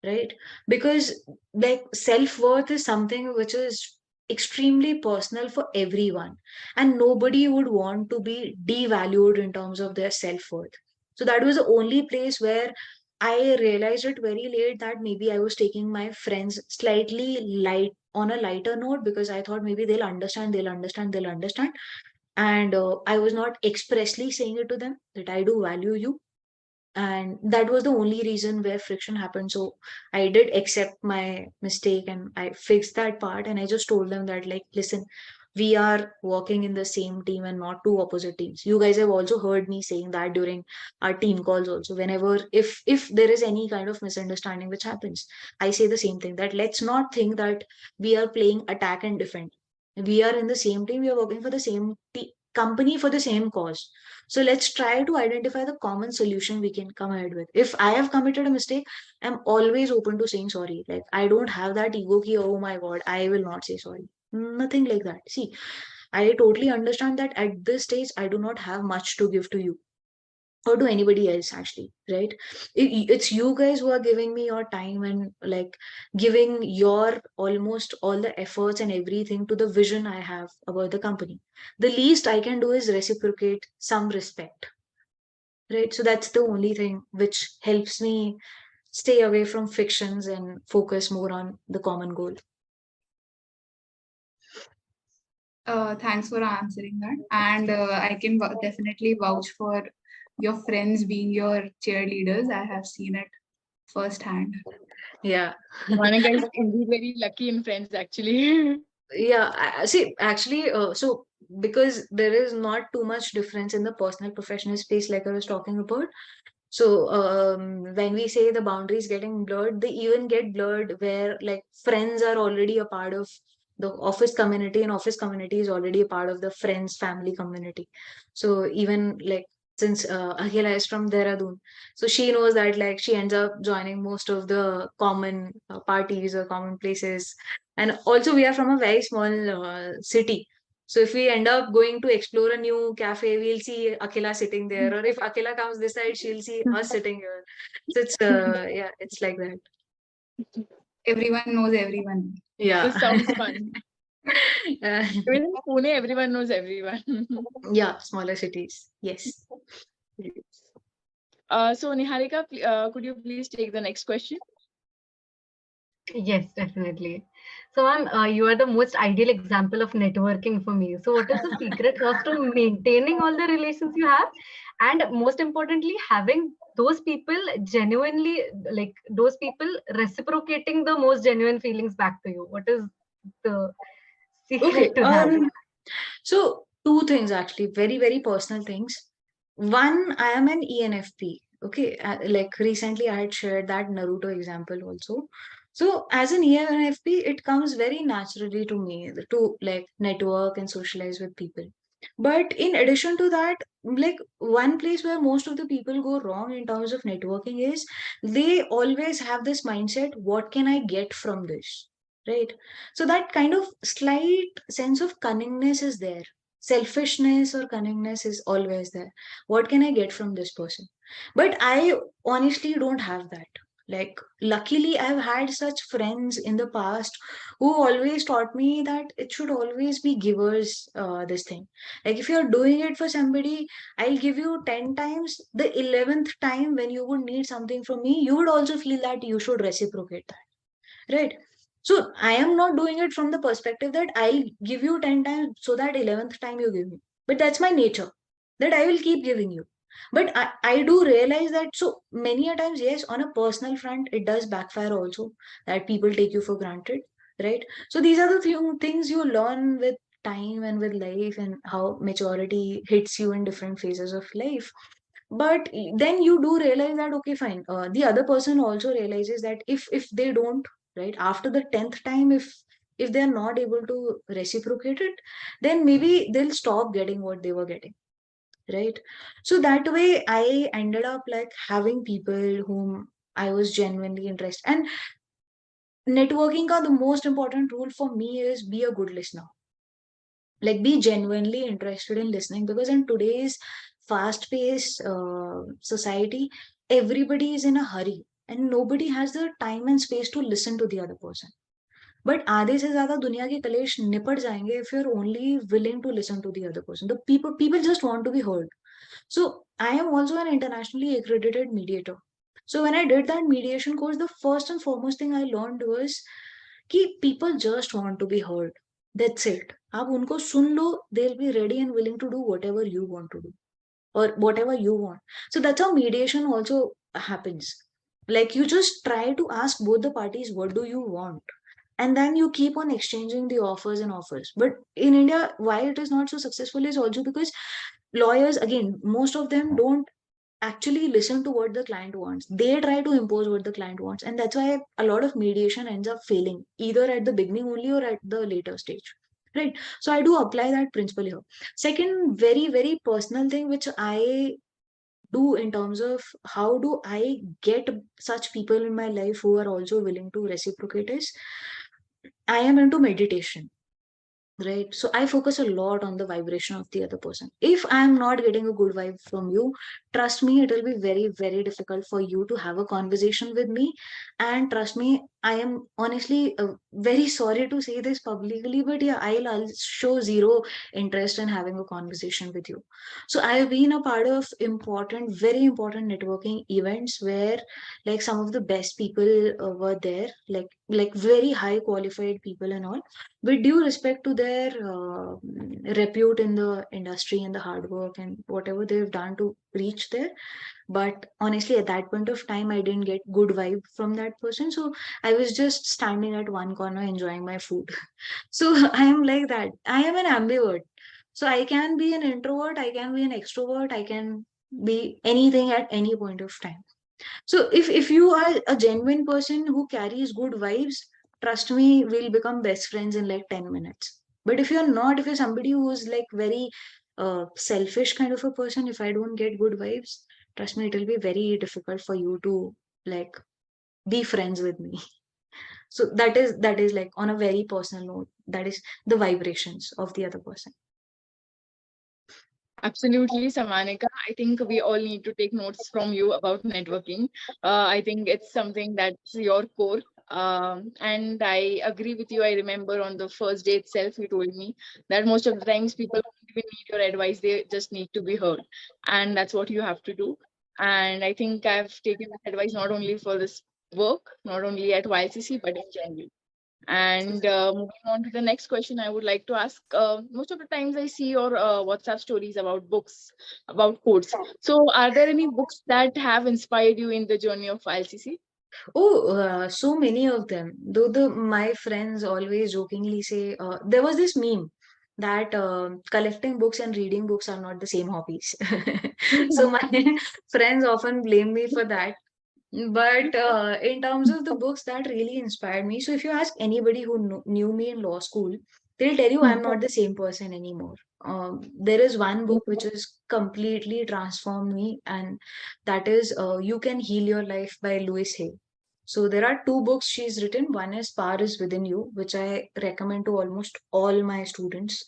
right? Because like self-worth is something which is extremely personal for everyone, and nobody would want to be devalued in terms of their self-worth. So that was the only place where I realized it very late, that maybe I was taking my friends slightly light, on a lighter note, because I thought maybe they'll understand. And I was not expressly saying it to them that I do value you. and that was the only reason where friction happened. So I did accept my mistake and I fixed that part, and I just told them that, like, listen, we are working in the same team and not two opposite teams. You guys have also heard me saying that during our team calls also. Whenever, if there is any kind of misunderstanding which happens, I say the same thing, that let's not think that we are playing attack and defend. We are in the same team, we are working for the same company for the same cause. So let's try to identify the common solution we can come ahead with. If I have committed a mistake, I'm always open to saying sorry. Like, I don't have that ego ki, oh my God, I will not say sorry. Nothing like that. See, I totally understand that at this stage, I do not have much to give to you or to anybody else, actually, right? It's you guys who are giving me your time and, like, giving your almost all the efforts and everything to the vision I have about the company. The least I can do is reciprocate some respect, right? So that's the only thing which helps me stay away from fictions and focus more on the common goal. Thanks for answering that. And I can definitely vouch for your friends being your cheerleaders. I have seen it firsthand. Yeah. Monica is indeed very lucky in friends, actually. Yeah, see, actually, so because there is not too much difference in the personal professional space, like I was talking about. So when we say the boundaries getting blurred, they even get blurred where, like, friends are already a part of the office community, and office community is already a part of the friends family community. So even, like, since Akhila is from Dehradun, so she knows that, like, she ends up joining most of the common parties or common places. And also we are from a very small city. So if we end up going to explore a new cafe, we'll see Akila sitting there. Or if Akila comes this side, she'll see us sitting here. So it's yeah, it's like that. Everyone knows everyone. Yeah. This sounds fun. Uh, Even in Pune, everyone knows everyone. yeah, smaller cities. Yes. So Niharika, could you please take the next question? Yes, definitely. So, ma'am, you are the most ideal example of networking for me. So, what is the secret sauce to maintaining all the relations you have? And most importantly, having those people genuinely, like those people reciprocating the most genuine feelings back to you. What is the Okay. secret to that? So two things, actually, very, very personal things. One, I am an ENFP. Okay. Like, recently I had shared that Naruto example also. So as an ENFP, it comes very naturally to me to, like, network and socialize with people. But in addition to that, like, one place where most of the people go wrong in terms of networking is they always have this mindset, what can I get from this? Right? So that kind of slight sense of cunningness is there. Selfishness or cunningness is always there. What can I get from this person? But I honestly don't have that. Like, luckily, I've had such friends in the past who always taught me that it should always be givers, this thing. Like, if you're doing it for somebody, I'll give you 10 times. The 11th time, when you would need something from me, you would also feel that you should reciprocate that. Right? So I am not doing it from the perspective that I'll give you 10 times so that 11th time you give me. But that's my nature, that I will keep giving you. But I do realize that, so many a times, yes, on a personal front, it does backfire also, that people take you for granted, right? So these are the things you learn with time and with life, and how maturity hits you in different phases of life. But then you do realize that, okay, fine, the other person also realizes that if they don't, right, after the 10th time, if they're not able to reciprocate it, then maybe they'll stop getting what they were getting, right? So that way I ended up, like, having people whom I was genuinely interested. And networking ka the most important rule for me is be a good listener. Like, be genuinely interested in listening, because in today's fast paced society, everybody is in a hurry and nobody has the time and space to listen to the other person. But आधे से ज्यादा दुनिया के कलेश निपट जाएंगे if you're only willing to listen to the other person. The people just want to be heard. So I am also an internationally accredited mediator. So when I did that mediation course, the first and foremost thing I learned was कि people just want to be heard. That's it. आप उनको सुन लो, they'll be ready and willing to do whatever you want to do. or whatever you want. So that's how mediation also happens. Like you just try to ask both the parties, what do you want? And then you keep on exchanging the offers and offers. But in India, why it is not so successful is also because lawyers, again, most of them don't actually listen to what the client wants. They try to impose what the client wants. And that's why a lot of mediation ends up failing, either at the beginning only or at the later stage. Right. So I do apply that principle here. Second, very, very personal thing which I do in terms of how do I get such people in my life who are also willing to reciprocate is I am into meditation. Right. So I focus a lot on the vibration of the other person. If I'm not getting a good vibe from you, trust me, it will be very, very difficult for you to have a conversation with me. And trust me, I am honestly very sorry to say this publicly, but yeah, I'll show zero interest in having a conversation with you. So I have been a part of important, very important networking events where like some of the best people were there, like very high qualified people and all, with due respect to their repute in the industry and the hard work and whatever they've done to reach there. But honestly, at that point of time, I didn't get good vibe from that person. So I was just standing at one corner enjoying my food. So I am like that. I am an ambivert. So I can be an introvert, I can be an extrovert, I can be anything at any point of time. So if you are a genuine person who carries good vibes, trust me, we'll become best friends in like 10 minutes. But if you're not, if you're somebody who is like very selfish kind of a person, if I don't get good vibes, trust me, it will be very difficult for you to like be friends with me. So that is like on a very personal note, that is the vibrations of the other person. Absolutely, Samanika. I think we all need to take notes from you about networking. I think it's something that's your core. And I agree with you. I remember on the first day itself, you told me that most of the times people don't even need your advice, they just need to be heard. And that's what you have to do. And I think I've taken that advice not only for this work, not only at YLCC, but in general. And moving on to the next question, I would like to ask. Most of the times, I see your WhatsApp stories about books, about quotes. So, are there any books that have inspired you in the journey of ILCC? Oh, so many of them. Though my friends always jokingly say there was this meme that collecting books and reading books are not the same hobbies. So my friends often blame me for that. But in terms of the books that really inspired me, so if you ask anybody who knew me in law school, they'll tell you I'm not the same person anymore. There is one book which has completely transformed me, and that is You Can Heal Your Life by Louise Hay. So there are two books she's written. One is Power is Within You, which I recommend to almost all my students.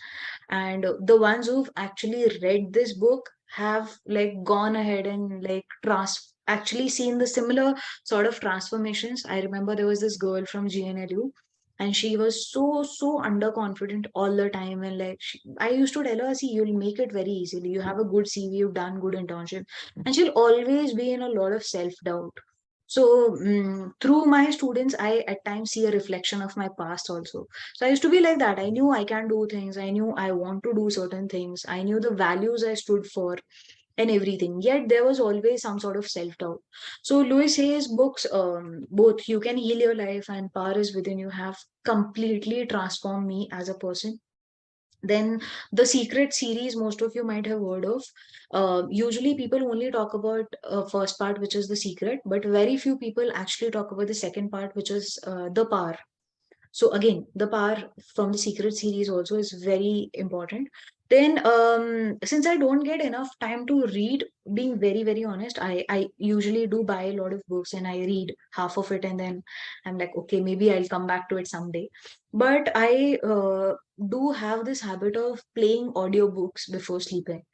And the ones who've actually read this book have like gone ahead and like actually seen the similar sort of transformations. I remember there was this girl from GNLU and she was so underconfident all the time, and like I used to tell her, see, you'll make it very easily, you have a good CV, you've done good internship, and she'll always be in a lot of self-doubt. So through my students, I at times see a reflection of my past also. So I used to be like that. I knew I can do things. I knew I want to do certain things. I knew the values I stood for and everything. Yet there was always some sort of self-doubt. So Louis Hay's books, both You Can Heal Your Life and Power is Within You, have completely transformed me as a person. Then the Secret series, most of you might have heard of. Usually people only talk about first part, which is The Secret, but very few people actually talk about the second part, which is The Power. So again, the power from the Secret series also is very important. Then since I don't get enough time to read, being very, very honest, I usually do buy a lot of books and I read half of it and then I'm like, okay, maybe I'll come back to it someday. But I do have this habit of playing audiobooks before sleeping.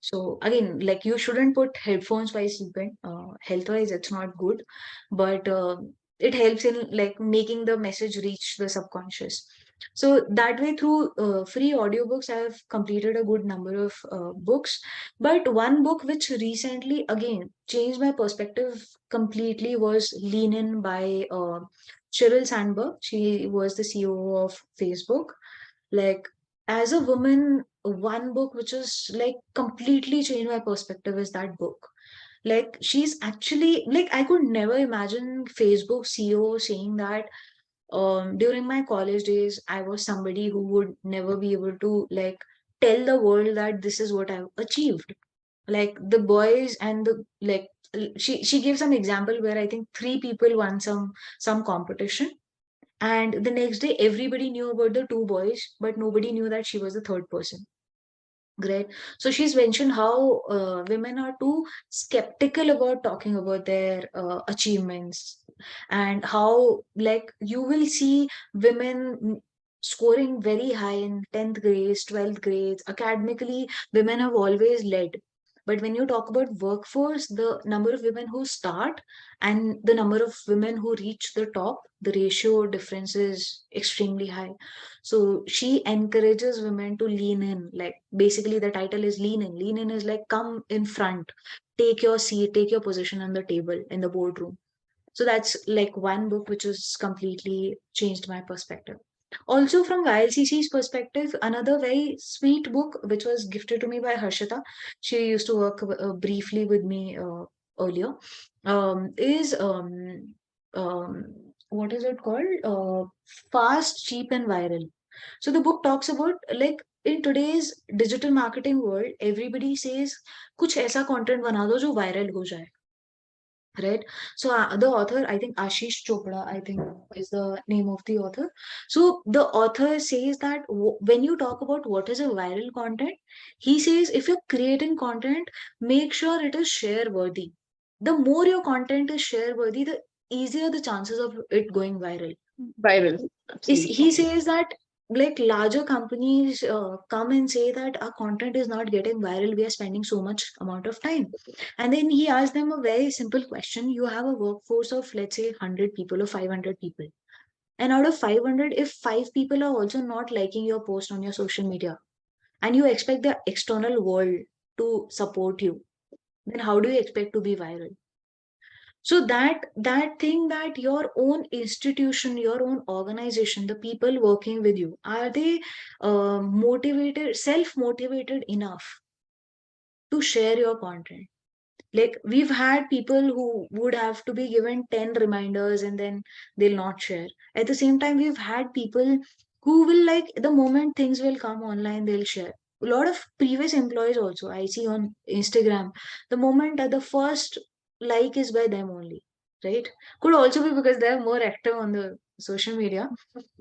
So again, like you shouldn't put headphones while sleeping. Health-wise, it's not good, but it helps in like making the message reach the subconscious. So that way, through free audiobooks, I have completed a good number of books. But one book which recently again changed my perspective completely was Lean In by Sheryl Sandberg. She was the CEO of Facebook. Like as a woman, one book which is like completely changed my perspective is that book. Like she's actually like, I could never imagine Facebook CEO saying that during my college days I was somebody who would never be able to like tell the world that this is what I've achieved. Like the boys and the like, she gave some example where I think three people won some competition, and the next day everybody knew about the two boys but nobody knew that she was the third person. Great. So she's mentioned how women are too skeptical about talking about their achievements, and how like you will see women scoring very high in 10th grades, 12th grades. Academically, women have always led. But when you talk about workforce, the number of women who start and the number of women who reach the top, the ratio difference is extremely high. So she encourages women to lean in. Like basically the title is lean in. Lean in is like come in front, take your seat, take your position on the table in the boardroom. So that's like one book which has completely changed my perspective. Also from YLCC's perspective, another very sweet book which was gifted to me by Harshita. She used to work briefly with me earlier. Is what is it called? Fast, cheap, and viral. So the book talks about like in today's digital marketing world, everybody says कुछ ऐसा content बना दो जो viral हो जाए, right? So the author, I think Ashish Chopra, I think is the name of the author. So the author says that when you talk about what is a viral content, he says if you're creating content, make sure it is share worthy. The more your content is share worthy, the easier the chances of it going viral. Viral. Is Absolutely. he says that like larger companies come and say that our content is not getting viral, we are spending so much amount of time, and then he asked them a very simple question. You have a workforce of let's say 100 people or 500 people, and out of 500, if 5 people are also not liking your post on your social media, and you expect the external world to support you, then how do you expect to be viral? So that thing, that your own institution, your own organization, the people working with you, are they motivated, self motivated enough to share your content? Like we've had people who would have to be given 10 reminders and then they'll not share. At the same time, we've had people who will like the moment things will come online, they'll share. A lot of previous employees also I see on Instagram, the moment that the first like is by them only, right? Could also be because they're more active on the social media.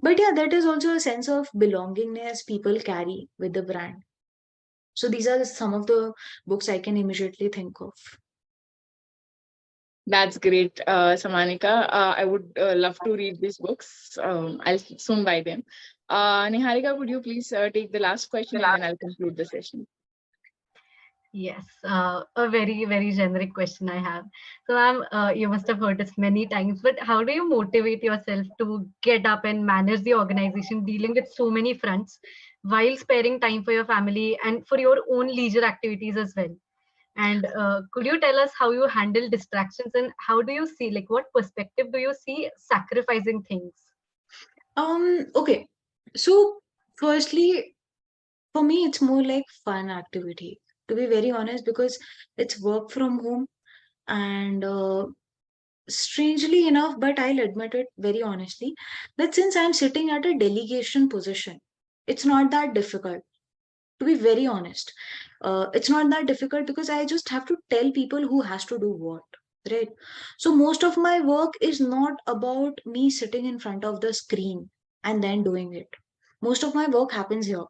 But yeah, that is also a sense of belongingness people carry with the brand. So these are some of the books I can immediately think of. That's great, Sammanika. I would love to read these books. I'll soon buy them. Niharika, would you please take the last question and then I'll conclude the session. Yes, a very, very generic question I have. So, ma'am, you must have heard this many times, but how do you motivate yourself to get up and manage the organization dealing with so many fronts while sparing time for your family and for your own leisure activities as well? And could you tell us how you handle distractions and how do you see, like, what perspective do you see sacrificing things? Okay. So, firstly, for me, it's more like fun activity, to be very honest, because it's work from home. And strangely enough, but I'll admit it very honestly, that since I'm sitting at a delegation position, it's not that difficult, to be very honest. It's not that difficult because I just have to tell people who has to do what, right? So most of my work is not about me sitting in front of the screen and then doing it. Most of my work happens here.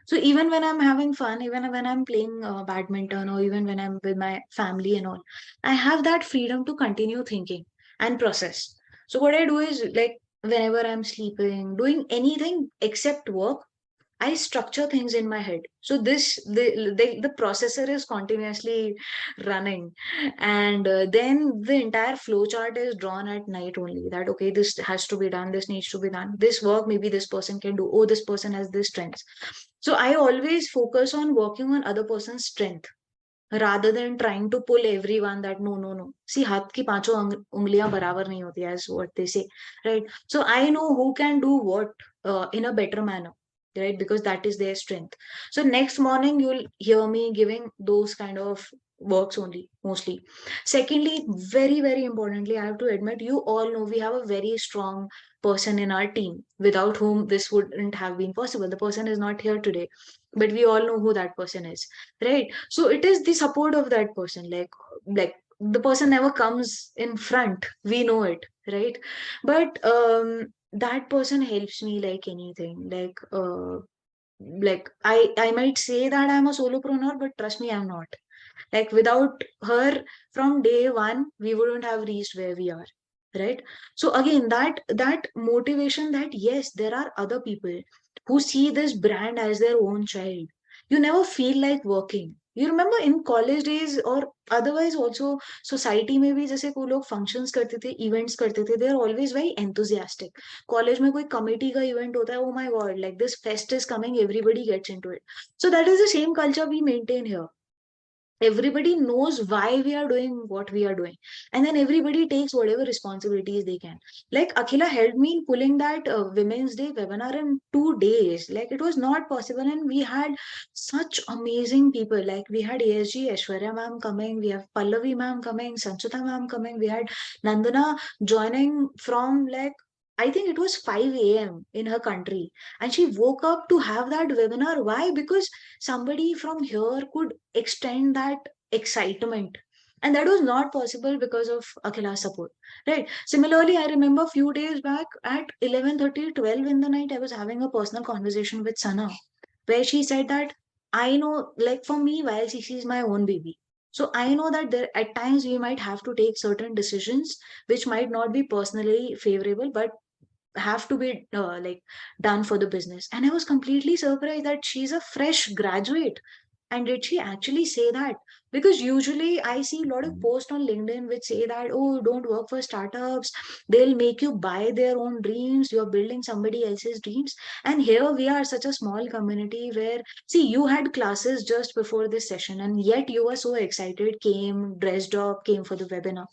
So even when I'm having fun, even when I'm playing badminton, or even when I'm with my family and all, I have that freedom to continue thinking and process. So what I do is like whenever I'm sleeping, doing anything except work, I structure things in my head. So the processor is continuously running, and then the entire flow chart is drawn at night only. That okay, this has to be done. This needs to be done. This work maybe this person can do. Oh, this person has this strengths. So I always focus on working on other person's strength rather than trying to pull everyone that no. See, हाथ की पांचों उंगलियां बराबर नहीं होती, as what they say, right? So I know who can do what in a better manner. right? Because that is their strength. So next morning you'll hear me giving those kind of works only, mostly. Secondly, very, very importantly, I have to admit, you all know we have a very strong person in our team without whom this wouldn't have been possible. The person is not here today, but we all know who that person is, right? So it is the support of that person. Like the person never comes in front, we know it, right? But that person helps me like anything. Like I might say that I'm a solopreneur, but trust me, I'm not. Like without her, from day one, we wouldn't have reached where we are, right? So again, that motivation, that yes, there are other people who see this brand as their own child. You never feel like working. You remember in college days or otherwise also, society में भी जैसे कोई लोग functions करते थे, events करते थे, they are always very enthusiastic. College में कोई committee का event होता है, oh my god, like this fest is coming, everybody gets into it. So that is the same culture we maintain here. Everybody knows why we are doing what we are doing, and then everybody takes whatever responsibilities they can. Like Akhila helped me in pulling that women's day webinar in 2 days. Like it was not possible, and we had such amazing people. Like we had ASG Aishwarya ma'am coming, we have Pallavi ma'am coming, Sanchita ma'am coming, we had Nandana joining from like I think it was 5 a.m. in her country, and she woke up to have that webinar. Why? Because somebody from here could extend that excitement, and that was not possible because of Akhila's support, right? Similarly, I remember a few days back at 11:30, 12 in the night, I was having a personal conversation with Sana, where she said that I know, like for me, YLCC is my own baby. So I know that there at times we might have to take certain decisions which might not be personally favorable, but have to be like done for the business. And I was completely surprised that she's a fresh graduate. And did she actually say that? Because usually I see a lot of posts on LinkedIn which say that, oh, don't work for startups. They'll make you buy their own dreams. You're building somebody else's dreams. And here we are, such a small community where, see, you had classes just before this session, and yet you were so excited, came, dressed up, came for the webinar.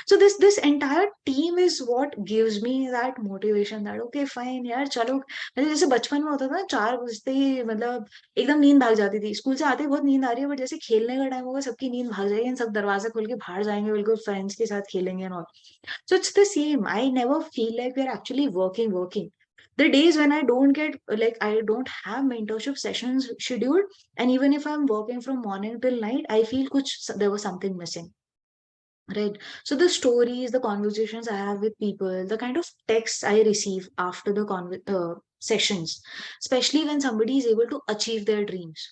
So this entire team is what gives me that motivation that okay fine यार चलो. मतलब जैसे बचपन में होता था ना, 4 बजते ही मतलब एकदम नींद भाग जाती थी, स्कूल से आते ही बहुत नींद आ रही है, बट जैसे खेलने का टाइम होगा सबकी नींद भाग जाएगी, सब दरवाजा खोल के बाहर जाएंगे, बिल्कुल फ्रेंड्स के साथ खेलेंगे and all. So it's the same. I never feel like we're actually working. The days when I don't get, like, I don't have mentorship sessions scheduled, and even if I'm working from morning till night, I feel kuch, there was something missing. Right. So the stories, the conversations I have with people, the kind of texts I receive after the sessions, especially when somebody is able to achieve their dreams.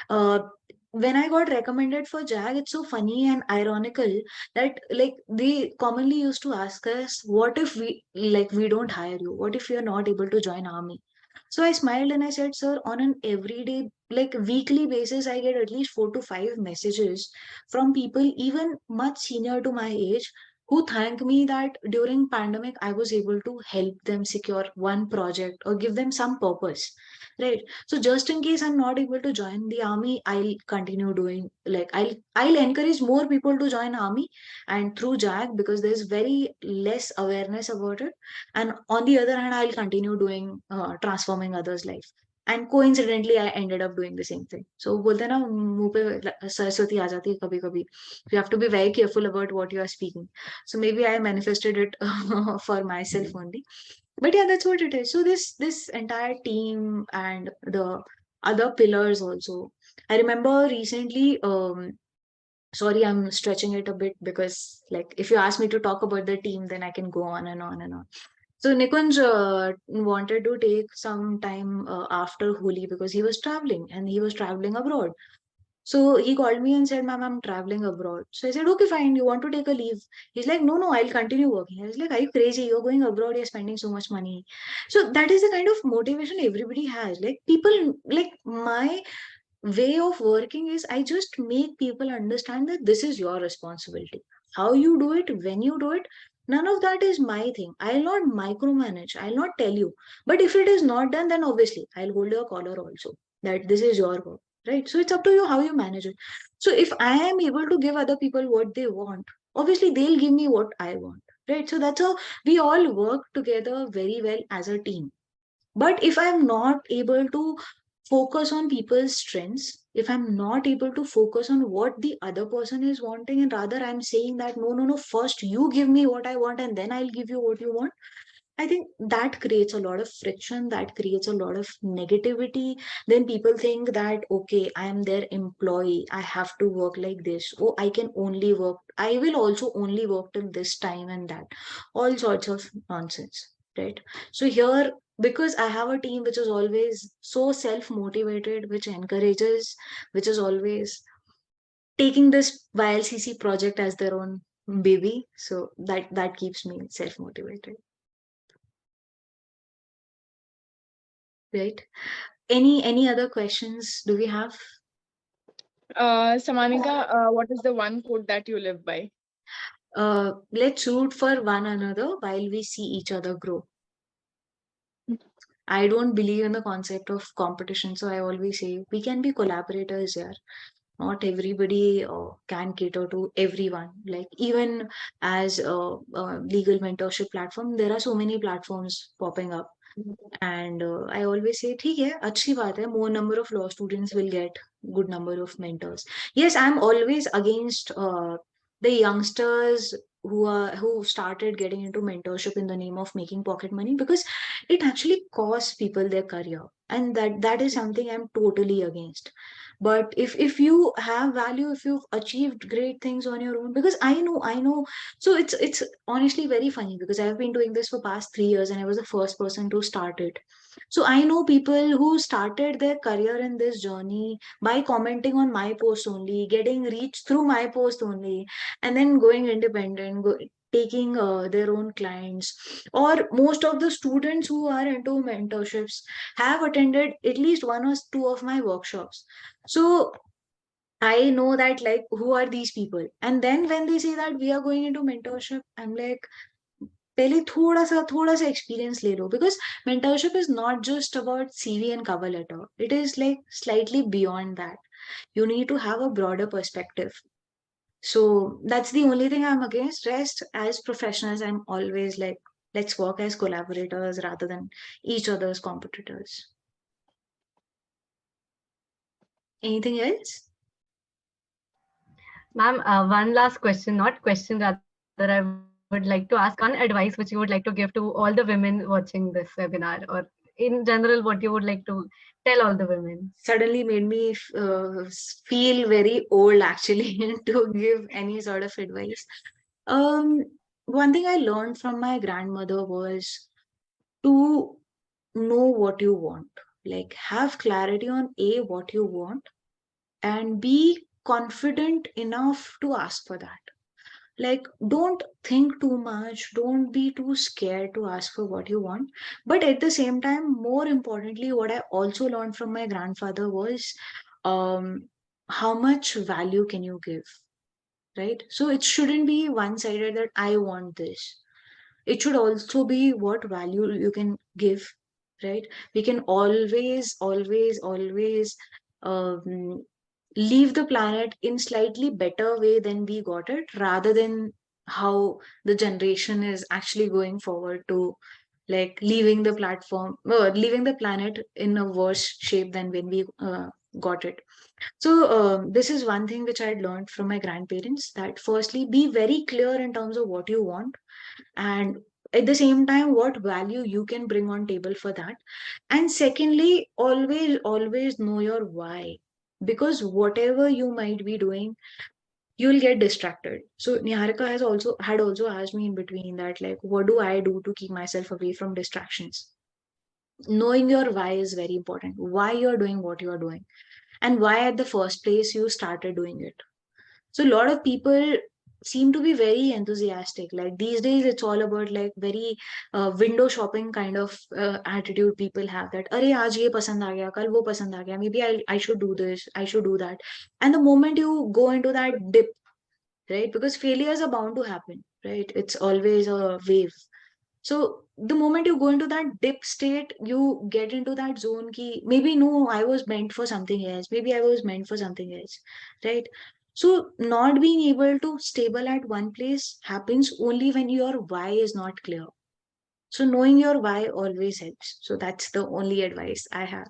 Uh, when I got recommended for JAG, it's so funny and ironical that like they commonly used to ask us, what if we don't hire you? What if you're not able to join army? So I smiled and I said, sir, on an everyday, like weekly basis, I get at least 4 to 5 messages from people even much senior to my age who thank me that during pandemic I was able to help them secure one project or give them some purpose. Right. So just in case I'm not able to join the army, I'll continue doing like I'll encourage more people to join army and through JAG because there's very less awareness about it. And on the other hand, I'll continue doing transforming others' life. And coincidentally, I ended up doing the same thing. So बोलते हैं ना मुंह पे सरस्वती आ जाती है कभी कभी. You have to be very careful about what you are speaking. So maybe I manifested it for myself only. But yeah, that's what it is. So this entire team and the other pillars also. I remember recently. Sorry, I'm stretching it a bit because like if you ask me to talk about the team, then I can go on and on and on. So Nikunj wanted to take some time after Holi because he was traveling and he was traveling abroad. So he called me and said, Ma'am, I'm traveling abroad. So I said, okay, fine. You want to take a leave? He's like, no, I'll continue working. I was like, are you crazy? You're going abroad. You're spending so much money. So that is the kind of motivation everybody has. Like people, like my way of working is I just make people understand that this is your responsibility. How you do it, when you do it, none of that is my thing. I'll not micromanage. I'll not tell you. But if it is not done, then obviously I'll hold your collar also that this is your work. Right. So it's up to you how you manage it. So if I am able to give other people what they want, obviously they'll give me what I want. Right. So that's how we all work together very well as a team. But if I'm not able to focus on people's strengths, if I'm not able to focus on what the other person is wanting, and rather I'm saying that no, no, no, first you give me what I want and then I'll give you what you want, I think that creates a lot of friction, that creates a lot of negativity. Then people think that, okay, I am their employee. I have to work like this. Oh, I can only work. I will also only work till this time and that. All sorts of nonsense, right? So here, because I have a team which is always so self-motivated, which encourages, which is always taking this YLCC project as their own baby. So that keeps me self-motivated. Right. Any other questions do we have? Sammanika, what is the one quote that you live by? Let's root for one another while we see each other grow. I don't believe in the concept of competition, so I always say we can be collaborators here. Not everybody can cater to everyone. Like even as a legal mentorship platform, there are so many platforms popping up. And I always say, ठीक है, अच्छी बात है, more number of law students will get good number of mentors. Yes, I'm always against the youngsters who started getting into mentorship in the name of making pocket money, because it actually costs people their career, and that is something I'm totally against. But if you have value, if you've achieved great things on your own, because I know, so it's honestly very funny, because I've been doing this for past 3 years and I was the first person to start it. So I know people who started their career in this journey by commenting on my post only, getting reach through my post only, and then going independent, taking their own clients. Or most of the students who are into mentorships have attended at least one or two of my workshops. So I know that, like, who are these people? And then when they say that we are going into mentorship, I'm like, पहले थोड़ा सा experience ले लो, because mentorship is not just about CV and cover letter. It is like slightly beyond that. You need to have a broader perspective. So that's the only thing I'm against. Rest, as professionals, I'm always like, let's work as collaborators rather than each other's competitors. Anything else? Ma'am, one last question, not question, rather, I would like to ask one advice which you would like to give to all the women watching this webinar, or in general, what you would like to tell all the women. Suddenly made me feel very old, actually, to give any sort of advice. Um, One thing I learned from my grandmother was to know what you want. Like, have clarity on A, what you want, and be confident enough to ask for that. Like, don't think too much, don't be too scared to ask for what you want. But at the same time, more importantly, what I also learned from my grandfather was, um, how much value can you give, right? So it shouldn't be one sided that I want this. It should also be what value you can give, right? We can always um, leave the planet in slightly better way than we got it, rather than how the generation is actually going forward to, like, leaving the planet in a worse shape than when we got it. So this is one thing which I had learned from my grandparents, that firstly, be very clear in terms of what you want, and at the same time what value you can bring on table for that. And secondly, always know your why, because whatever you might be doing, you'll get distracted. So Niharika had also asked me in between that, like, what do I do to keep myself away from distractions? Knowing your why is very important, why you're doing what you're doing, and why at the first place you started doing it. So a lot of people seem to be very enthusiastic. Like these days, it's all about like very window shopping kind of attitude people have. That अरे आज ये पसंद आ गया, कल वो पसंद आ गया. Maybe I should do this, I should do that. And the moment you go into that dip, right? Because failures are bound to happen, right? It's always a wave. So the moment you go into that dip state, you get into that zone ki maybe no, I was meant for something else. Maybe I was meant for something else, right? So not being able to stable at one place happens only when your why is not clear. So knowing your why always helps. So that's the only advice I have.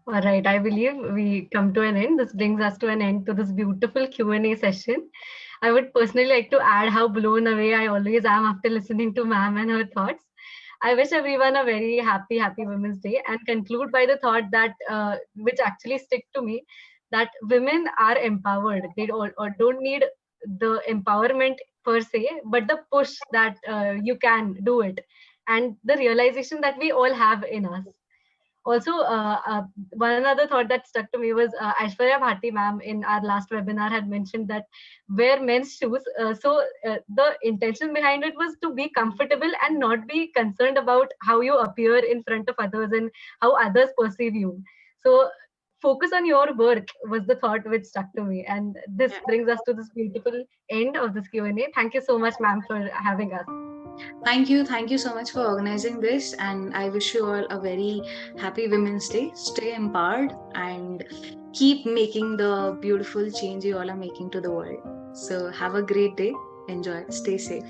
All right, I believe we come to an end. This brings us to an end to this beautiful Q&A session. I would personally like to add how blown away I always am after listening to ma'am and her thoughts. I wish everyone a very happy Women's Day and conclude by the thought that, which actually stick to me, that women are empowered. They or don't need the empowerment per se, but the push that you can do it, and the realization that we all have in us. Also, one other thought that stuck to me was Aishwarya Bhati ma'am in our last webinar had mentioned that wear men's shoes. The intention behind it was to be comfortable and not be concerned about how you appear in front of others and how others perceive you. So focus on your work was the thought which stuck to me. And this brings us to this beautiful end of this Q&A. Thank you so much, ma'am, for having us. Thank you. Thank you so much for organizing this. And I wish you all a very happy Women's Day. Stay empowered and keep making the beautiful change you all are making to the world. So have a great day. Enjoy. Stay safe.